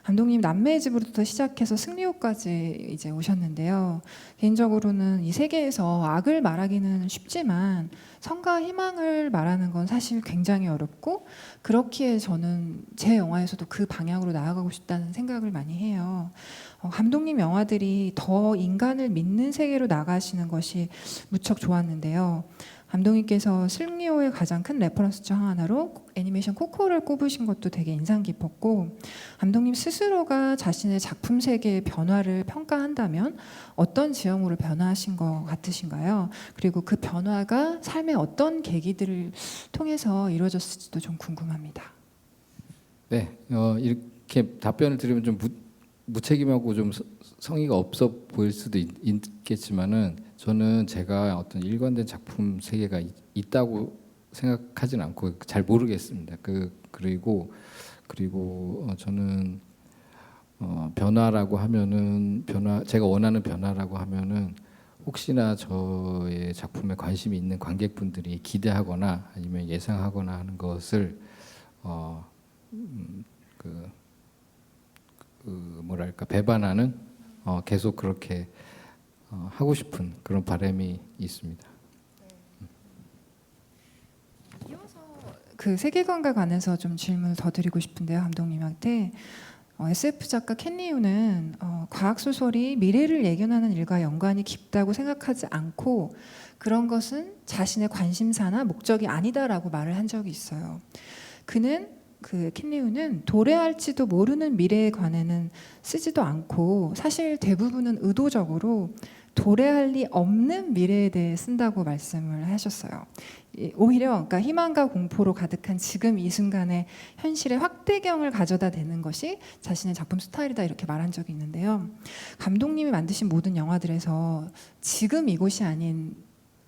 감독님 남매의 집으로부터 시작해서 승리호까지 이제 오셨는데요. 개인적으로는 이 세계에서 악을 말하기는 쉽지만 선과 희망을 말하는 건 사실 굉장히 어렵고, 그렇기에 저는 제 영화에서도 그 방향으로 나아가고 싶다는 생각을 많이 해요. 감독님 영화들이 더 인간을 믿는 세계로 나가시는 것이 무척 좋았는데요. 감독님께서 승리호의 가장 큰 레퍼런스 중 하나로 애니메이션 코코를 꼽으신 것도 되게 인상 깊었고, 감독님 스스로가 자신의 작품 세계의 변화를 평가한다면 어떤 지형으로 변화하신 것 같으신가요? 그리고 그 변화가 삶의 어떤 계기들을 통해서 이루어졌을지도 좀 궁금합니다. 네, 이렇게 답변을 드리면 좀 무책임하고 좀 성의가 없어 보일 수도 있겠지만은, 저는 제가 어떤 일관된 작품 세계가 있다고 생각하진 않고 잘 모르겠습니다. 그리고 저는 변화라고 하면은 제가 원하는 변화라고 하면은 혹시나 저의 작품에 관심이 있는 관객분들이 기대하거나 아니면 예상하거나 하는 것을 뭐랄까 배반하는 계속 그렇게 하고 싶은 그런 바람이 있습니다. 그 세계관과 관해서 좀 질문을 더 드리고 싶은데요, 감독님한테. SF 작가 켄 리우는 과학 소설이 미래를 예견하는 일과 연관이 깊다고 생각하지 않고 그런 것은 자신의 관심사나 목적이 아니다라고 말을 한 적이 있어요. 그는 켄 리우는 도래할지도 모르는 미래에 관해는 쓰지도 않고 사실 대부분은 의도적으로 도래할 리 없는 미래에 대해 쓴다고 말씀을 하셨어요. 오히려 그러니까 희망과 공포로 가득한 지금 이 순간의 현실의 확대경을 가져다 대는 것이 자신의 작품 스타일이다 이렇게 말한 적이 있는데요. 감독님이 만드신 모든 영화들에서 지금 이곳이 아닌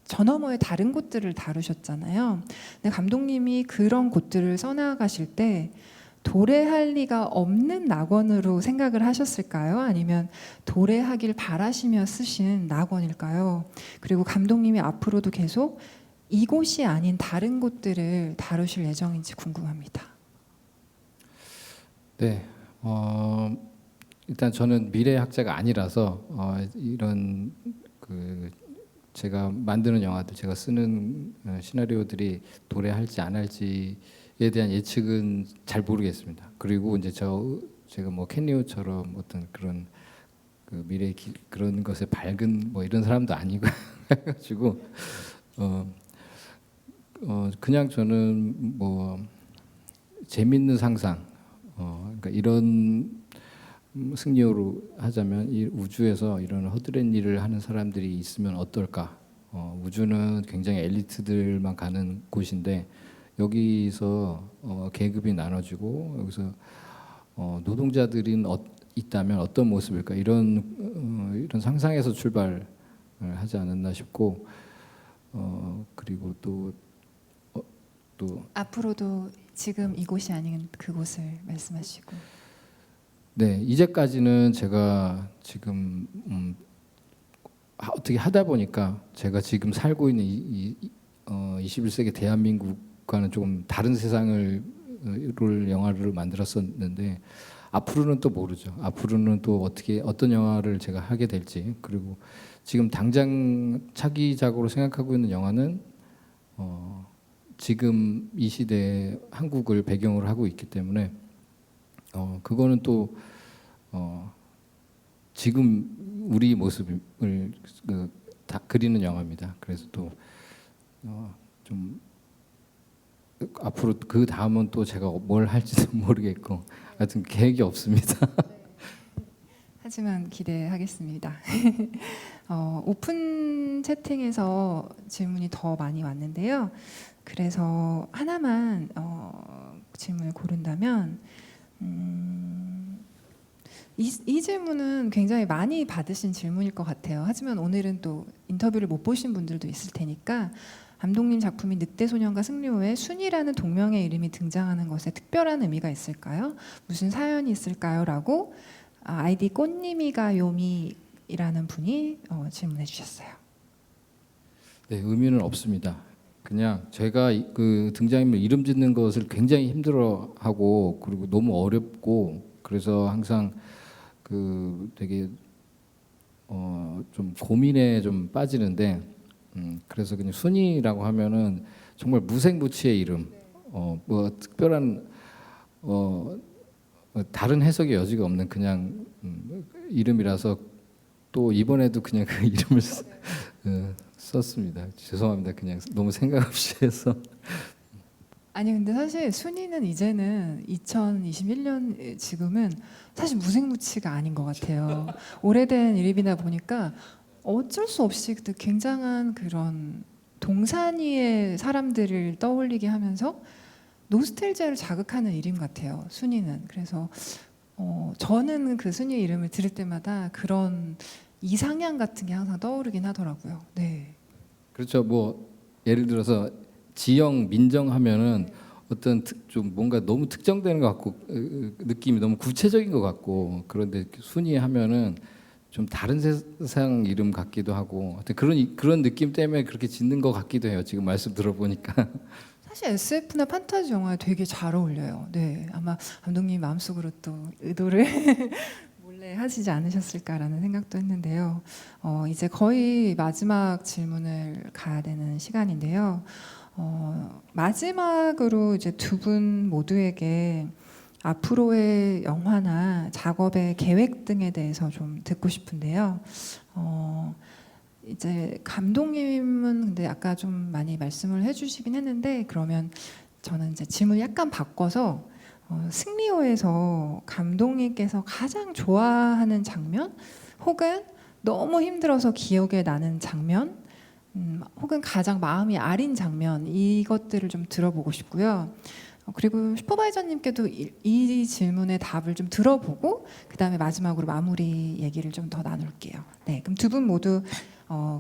저 너머의 다른 곳들을 다루셨잖아요. 근데 감독님이 그런 곳들을 써나가실 때 도래할 리가 없는 낙원으로 생각을 하셨을까요? 아니면 도래하길 바라시며 쓰신 낙원일까요? 그리고 감독님이 앞으로도 계속 이곳이 아닌 다른 곳들을 다루실 예정인지 궁금합니다. 네, 일단 저는 미래학자가 아니라서 이런 제가 만드는 영화들, 제가 쓰는 시나리오들이 도래할지 안 할지에 대한 예측은 잘 모르겠습니다. 그리고 이제 제가 뭐 켄 리우처럼 어떤 그런 미래 그런 것에 밝은 뭐 이런 사람도 아니고 해가지고 그냥 저는 뭐 재밌는 상상, 그러니까 이런 승리호로 하자면 이 우주에서 이런 허드렛 일을 하는 사람들이 있으면 어떨까? 우주는 굉장히 엘리트들만 가는 곳인데 여기서 계급이 나눠지고 여기서 노동자들이 있다면 어떤 모습일까? 이런 상상에서 출발을 하지 않았나 싶고 그리고 또 앞으로도 지금 이곳이 아닌 그곳을 말씀하시고. 네, 이제까지는 제가 지금 어떻게 하다 보니까 제가 지금 살고 있는 21세기 대한민국과는 조금 다른 세상을 영화를 만들었었는데 앞으로는 또 모르죠. 앞으로는 또 어떤 영화를 제가 하게 될지. 그리고 지금 당장 차기작으로 생각하고 있는 영화는 지금 이 시대의 한국을 배경으로 하고 있기 때문에 그거는 또 지금 우리 모습을 다 그리는 영화입니다. 그래서 또 좀 앞으로 그 다음은 또 제가 뭘 할지도 모르겠고 하여튼 계획이 없습니다. 하지만 기대하겠습니다. 오픈 채팅에서 질문이 더 많이 왔는데요. 그래서 하나만 질문을 고른다면 이 질문은 굉장히 많이 받으신 질문일 것 같아요. 하지만 오늘은 또 인터뷰를 못 보신 분들도 있을 테니까 감독님 작품인 늑대소년과 승리호에 순이라는 동명의 이름이 등장하는 것에 특별한 의미가 있을까요? 무슨 사연이 있을까요? 라고 아이디 꽃님이가 요미이라는 분이 질문해 주셨어요. 네, 의미는 없습니다. 그냥 제가 그 등장인물 이름 짓는 것을 굉장히 힘들어하고 그리고 너무 어렵고 그래서 항상 되게 좀 고민에 좀 빠지는데 그래서 그냥 순이라고 하면은 정말 무생무치의 이름, 뭐 특별한 다른 해석의 여지가 없는 그냥 이름이라서 또 이번에도 그냥 그 이름을 썼습니다. 죄송합니다. 그냥 너무 생각 없이 해서. 아니 근데 사실 순이는 이제는 2021년 지금은 사실 무생무치가 아닌 것 같아요. 오래된 이름이다 보니까 어쩔 수 없이 그 굉장한 그런 동산 위의 사람들을 떠올리게 하면서 노스텔지아를 자극하는 이름 같아요. 순이는. 그래서 저는 그 순이의 이름을 들을 때마다 그런 이상향 같은 게 항상 떠오르긴 하더라고요. 네. 그렇죠. 뭐 예를 들어서 지영, 민정 하면은 어떤 좀 뭔가 너무 특정되는 것 같고 느낌이 너무 구체적인 것 같고 그런데 순이 하면은 좀 다른 세상 이름 같기도 하고 그런 느낌 때문에 그렇게 짓는 것 같기도 해요. 지금 말씀 들어보니까. 사실 SF나 판타지 영화에 되게 잘 어울려요. 네, 아마 감독님 마음속으로 또 의도를 몰래 하시지 않으셨을까라는 생각도 했는데요. 이제 거의 마지막 질문을 가야 되는 시간인데요. 마지막으로 이제 두 분 모두에게 앞으로의 영화나 작업의 계획 등에 대해서 좀 듣고 싶은데요. 이제 감독님은 근데 아까 좀 많이 말씀을 해주시긴 했는데 그러면 저는 이제 질문을 약간 바꿔서 승리호에서 감독님께서 가장 좋아하는 장면 혹은 너무 힘들어서 기억에 나는 장면 혹은 가장 마음이 아린 장면 이것들을 좀 들어보고 싶고요. 그리고 슈퍼바이저님께도 이 질문의 답을 좀 들어보고 그 다음에 마지막으로 마무리 얘기를 좀 더 나눌게요. 네, 그럼 두 분 모두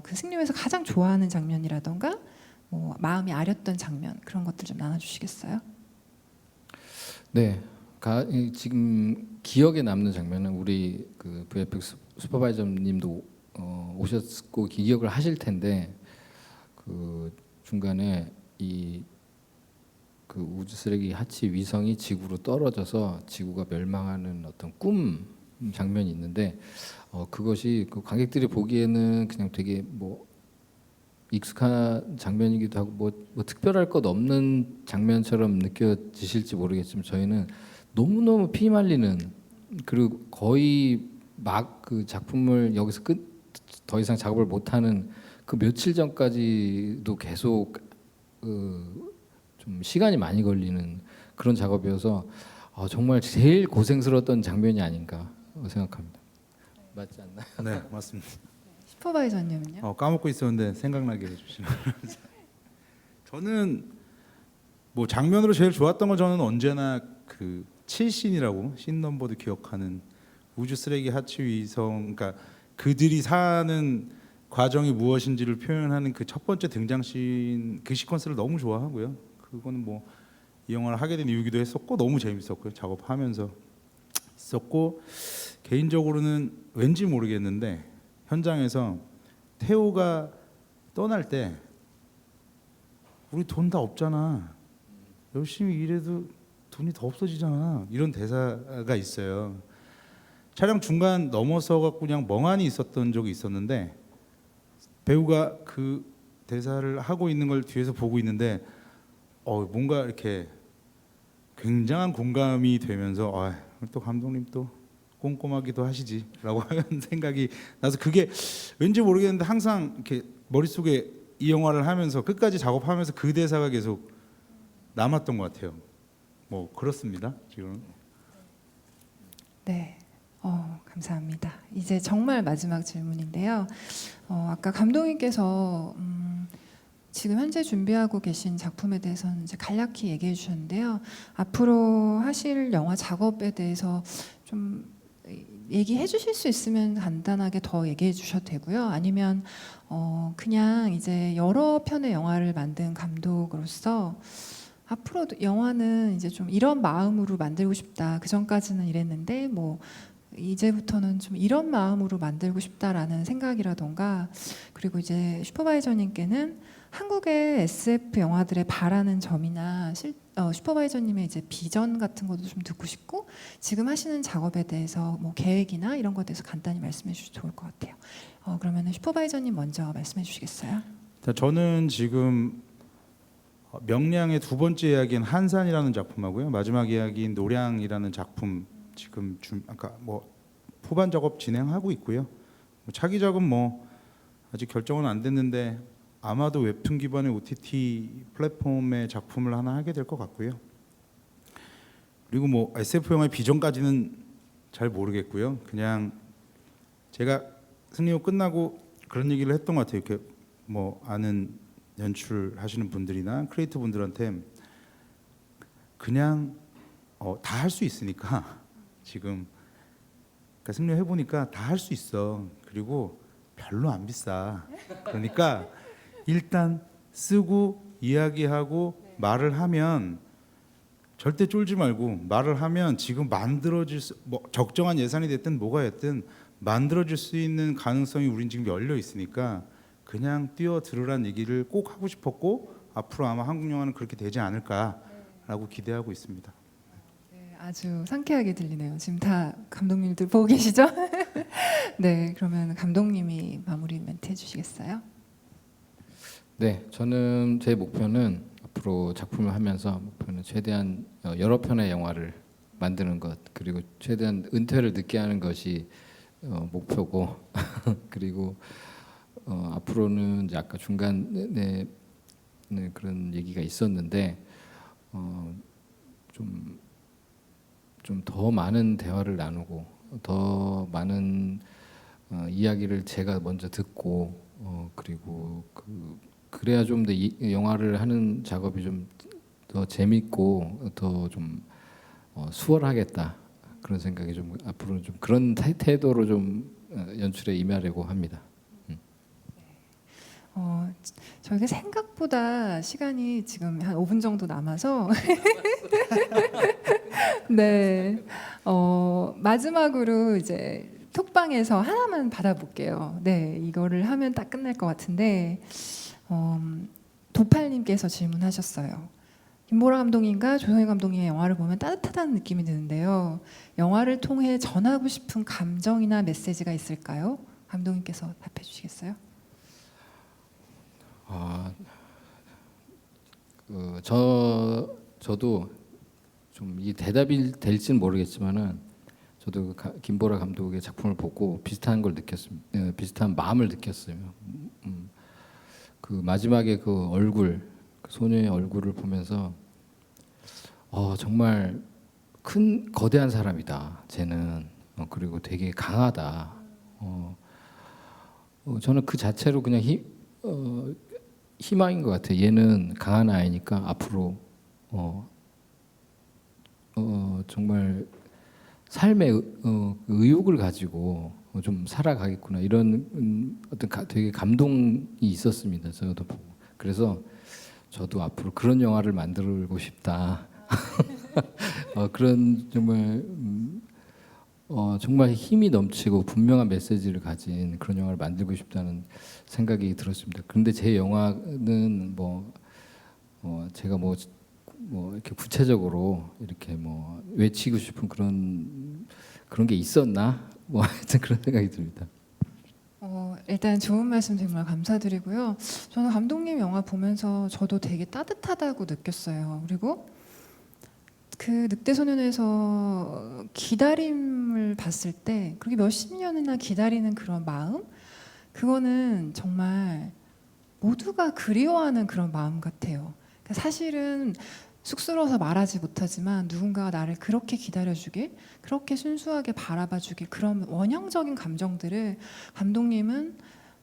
그 승리호에서 가장 좋아하는 장면이라던가 뭐 마음이 아렸던 장면 그런 것들 좀 나눠주시겠어요? 네, 지금 기억에 남는 장면은 우리 그 VFX 슈퍼바이저님도 오셨고 기억을 하실 텐데 그 중간에 그 우주 쓰레기 하치 위성이 지구로 떨어져서 지구가 멸망하는 어떤 꿈 장면이 있는데 그것이 그 관객들이 보기에는 그냥 되게 뭐 익숙한 장면이기도 하고 뭐 특별할 것 없는 장면처럼 느껴지실지 모르겠지만 저희는 너무너무 피말리는 그리고 거의 막 그 작품을 여기서 더 이상 작업을 못하는 그 며칠 전까지도 계속 좀 시간이 많이 걸리는 그런 작업이어서 정말 제일 고생스러웠던 장면이 아닌가 생각합니다. 맞지 않나요? 네, 맞습니다. 슈퍼바이저님은요? 까먹고 있었는데 생각나게 해주시는. 저는 뭐 장면으로 제일 좋았던 건 저는 언제나 그 7신이라고 신 넘버도 기억하는 우주 쓰레기 하치 위성, 그러니까 그들이 사는 과정이 무엇인지를 표현하는 그 첫 번째 등장씬 그 시퀀스를 너무 좋아하고요. 그거는 뭐 이 영화를 하게 된 이유기도 했었고 너무 재밌었고요. 작업하면서 있었고 개인적으로는 왠지 모르겠는데 현장에서 태호가 떠날 때 우리 돈 다 없잖아. 열심히 일해도 돈이 더 없어지잖아. 이런 대사가 있어요. 촬영 중간 넘어서 갖고 그냥 멍하니 있었던 적이 있었는데 배우가 그 대사를 하고 있는 걸 뒤에서 보고 있는데 뭔가 이렇게 굉장한 공감이 되면서 또 감독님 또 꼼꼼하기도 하시지라고 하는 생각이 나서 그게 왠지 모르겠는데 항상 이렇게 머릿속에 이 영화를 하면서 끝까지 작업하면서 그 대사가 계속 남았던 것 같아요. 뭐 그렇습니다. 지금. 네. 감사합니다. 이제 정말 마지막 질문인데요. 아까 감독님께서 지금 현재 준비하고 계신 작품에 대해서는 이제 간략히 얘기해 주셨는데요. 앞으로 하실 영화 작업에 대해서 좀 얘기해 주실 수 있으면 간단하게 더 얘기해 주셔도 되고요. 아니면 그냥 이제 여러 편의 영화를 만든 감독으로서 앞으로 영화는 이제 좀 이런 마음으로 만들고 싶다. 그 전까지는 이랬는데 뭐 이제부터는 좀 이런 마음으로 만들고 싶다라는 생각이라던가 그리고 이제 슈퍼바이저님께는 한국의 SF 영화들에 바라는 점이나 슈퍼바이저님의 이제 비전 같은 것도 좀 듣고 싶고 지금 하시는 작업에 대해서 뭐 계획이나 이런 것에 대해서 간단히 말씀해 주셔도 좋을 것 같아요. 그러면 슈퍼바이저님 먼저 말씀해 주시겠어요? 저는 지금 명량의 두 번째 이야기인 한산이라는 작품하고요. 마지막 이야기인 노량이라는 작품 지금 아까 뭐 후반 작업 진행하고 있고요. 차기작은 뭐 아직 결정은 안 됐는데 아마도 웹툰 기반의 OTT 플랫폼의 작품을 하나 하게 될 것 같고요. 그리고 뭐 SF 영화의 비전까지는 잘 모르겠고요. 그냥 제가 승리호 끝나고 그런 얘기를 했던 것 같아요. 이렇게 뭐 아는 연출하시는 분들이나 크리에이터 분들한테 그냥 다 할 수 있으니까 지금 그러니까 승리호 해보니까 다 할 수 있어. 그리고 별로 안 비싸. 그러니까 일단 쓰고 이야기하고 말을 하면 절대 쫄지 말고 말을 하면 지금 만들어질 뭐 적정한 예산이 됐든 뭐가 됐든 만들어질 수 있는 가능성이 우린 지금 열려 있으니까 그냥 뛰어들으란 얘기를 꼭 하고 싶었고 앞으로 아마 한국 영화는 그렇게 되지 않을까라고 기대하고 있습니다. 네, 아주 상쾌하게 들리네요. 지금 다 감독님들 보고 계시죠? 네, 그러면 감독님이 마무리 멘트 해주시겠어요? 네, 저는 제 목표는 앞으로 작품을 하면서 목표는 최대한 여러 편의 영화를 만드는 것, 그리고 최대한 은퇴를 늦게 하는 것이 목표고 그리고 앞으로는 이제 아까 중간에 그런 얘기가 있었는데 좀 더 많은 대화를 나누고 더 많은 이야기를 제가 먼저 듣고 그리고 그래야 좀 더 영화를 하는 작업이 좀 더 재밌고 더 좀 수월하겠다 그런 생각이 좀 앞으로 좀 그런 태도로 좀 연출에 임하려고 합니다. 저희가 생각보다 시간이 지금 한 5분 정도 남아서 네, 마지막으로 이제 톡방에서 하나만 받아볼게요. 네, 이거를 하면 딱 끝날 것 같은데 도팔님께서 질문하셨어요. 김보라 감독님과 조성희 감독님의 영화를 보면 따뜻하다는 느낌이 드는데요. 영화를 통해 전하고 싶은 감정이나 메시지가 있을까요? 감독님께서 답해 주시겠어요? 저도 좀 이 대답이 될지는 모르겠지만은 저도 김보라 감독의 작품을 보고 비슷한 걸 느꼈습니다. 비슷한 마음을 느꼈어요. 그 마지막에 그 얼굴, 그 소녀의 얼굴을 보면서 정말 큰 거대한 사람이다. 쟤는 그리고 되게 강하다. 저는 그 자체로 그냥 희망인 것 같아요. 얘는 강한 아이니까 앞으로 정말 삶의 의욕을 가지고 좀 살아가겠구나 이런 어떤 되게 감동이 있었습니다. 저도 보고 그래서 저도 앞으로 그런 영화를 만들고 싶다. 그런 정말 힘이 넘치고 분명한 메시지를 가진 그런 영화를 만들고 싶다는 생각이 들었습니다. 그런데 제 영화는 제가 이렇게 구체적으로 이렇게 외치고 싶은 그런 게 있었나? 하여튼 그런 생각이 듭니다. 일단 좋은 말씀 정말 감사드리고요. 저는 감독님 영화 보면서 저도 되게 따뜻하다고 느꼈어요. 그리고 그 늑대소년에서 기다림을 봤을 때 그렇게 몇십 년이나 기다리는 그런 마음, 그거는 정말 모두가 그리워하는 그런 마음 같아요. 그러니까 사실은 쑥스러워서 말하지 못하지만 누군가가 나를 그렇게 기다려주길, 그렇게 순수하게 바라봐주길, 그런 원형적인 감정들을 감독님은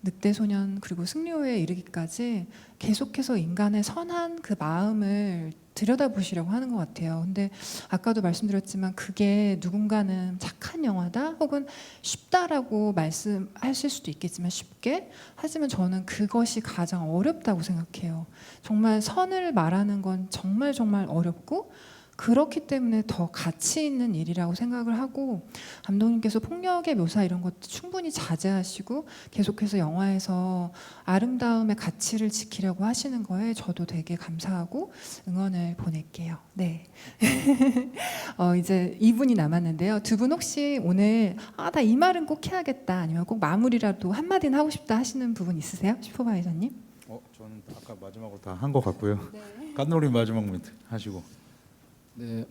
늑대소년 그리고 승리호에 이르기까지 계속해서 인간의 선한 그 마음을 들여다보시려고 하는 것 같아요. 근데 아까도 말씀드렸지만 그게 누군가는 착한 영화다 혹은 쉽다라고 말씀하실 수도 있겠지만 쉽게, 하지만 저는 그것이 가장 어렵다고 생각해요. 정말 선을 말하는 건 정말 어렵고 그렇기 때문에 더 가치 있는 일이라고 생각을 하고, 감독님께서 폭력의 묘사 이런 것도 충분히 자제하시고 계속해서 영화에서 아름다움의 가치를 지키려고 하시는 거에 저도 되게 감사하고 응원을 보낼게요. 네. 이제 2분이 남았는데요. 두 분 혹시 오늘 나 이 말은 꼭 해야겠다 아니면 꼭 마무리라도 한마디는 하고 싶다 하시는 부분 있으세요? 슈퍼바이저님? 저는 아까 마지막으로 다 한 것 같고요. 네. 깜놀이 마지막 멘트 하시고. 네.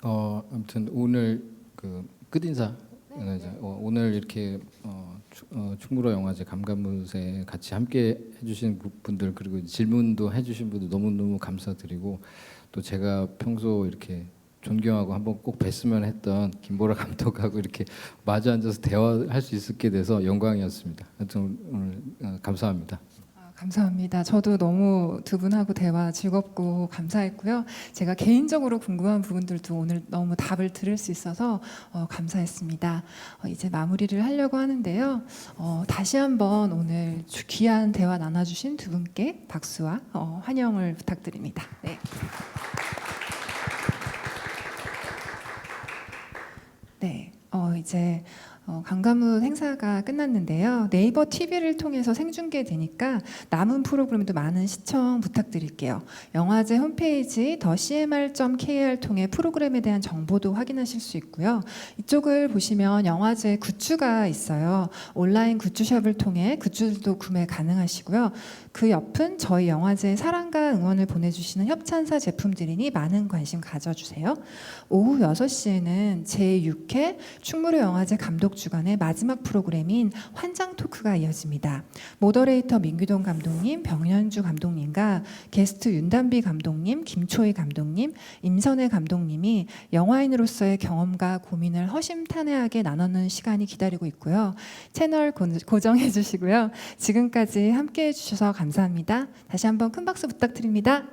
아무튼 오늘 그 끝인사. 오늘 이렇게 충무로 영화제 감감무새 같이 함께 해주신 분들 그리고 질문도 해주신 분들 너무너무 감사드리고, 또 제가 평소 이렇게 존경하고 한번 꼭 뵀으면 했던 김보라 감독하고 이렇게 마주 앉아서 대화할 수 있게 돼서 영광이었습니다. 하여튼 오늘 감사합니다. 감사합니다. 저도 너무 두 분하고 대화 즐겁고 감사했고요. 제가 개인적으로 궁금한 부분들도 오늘 너무 답을 들을 수 있어서 감사했습니다. 이제 마무리를 하려고 하는데요. 다시 한번 오늘 귀한 대화 나눠주신 두 분께 박수와 환영을 부탁드립니다. 네. 네, 이제 강가문 행사가 끝났는데요. 네이버 TV를 통해서 생중계되니까 남은 프로그램도 많은 시청 부탁드릴게요. 영화제 홈페이지 더 cmr.kr 통해 프로그램에 대한 정보도 확인하실 수 있고요. 이쪽을 보시면 영화제 굿즈가 있어요. 온라인 굿즈숍을 통해 굿즈도 구매 가능하시고요. 그 옆은 저희 영화제 사랑과 응원을 보내주시는 협찬사 제품들이니 많은 관심 가져주세요. 오후 6시에는 제6회 충무로 영화제 감독 주간의 마지막 프로그램인 환장 토크가 이어집니다. 모더레이터 민규동 감독님, 병현주 감독님과 게스트 윤단비 감독님, 김초희 감독님, 임선혜 감독님이 영화인으로서의 경험과 고민을 허심탄회하게 나누는 시간이 기다리고 있고요. 채널 고정해 주시고요. 지금까지 함께해 주셔서 감사합니다. 다시 한번 큰 박수 부탁드립니다.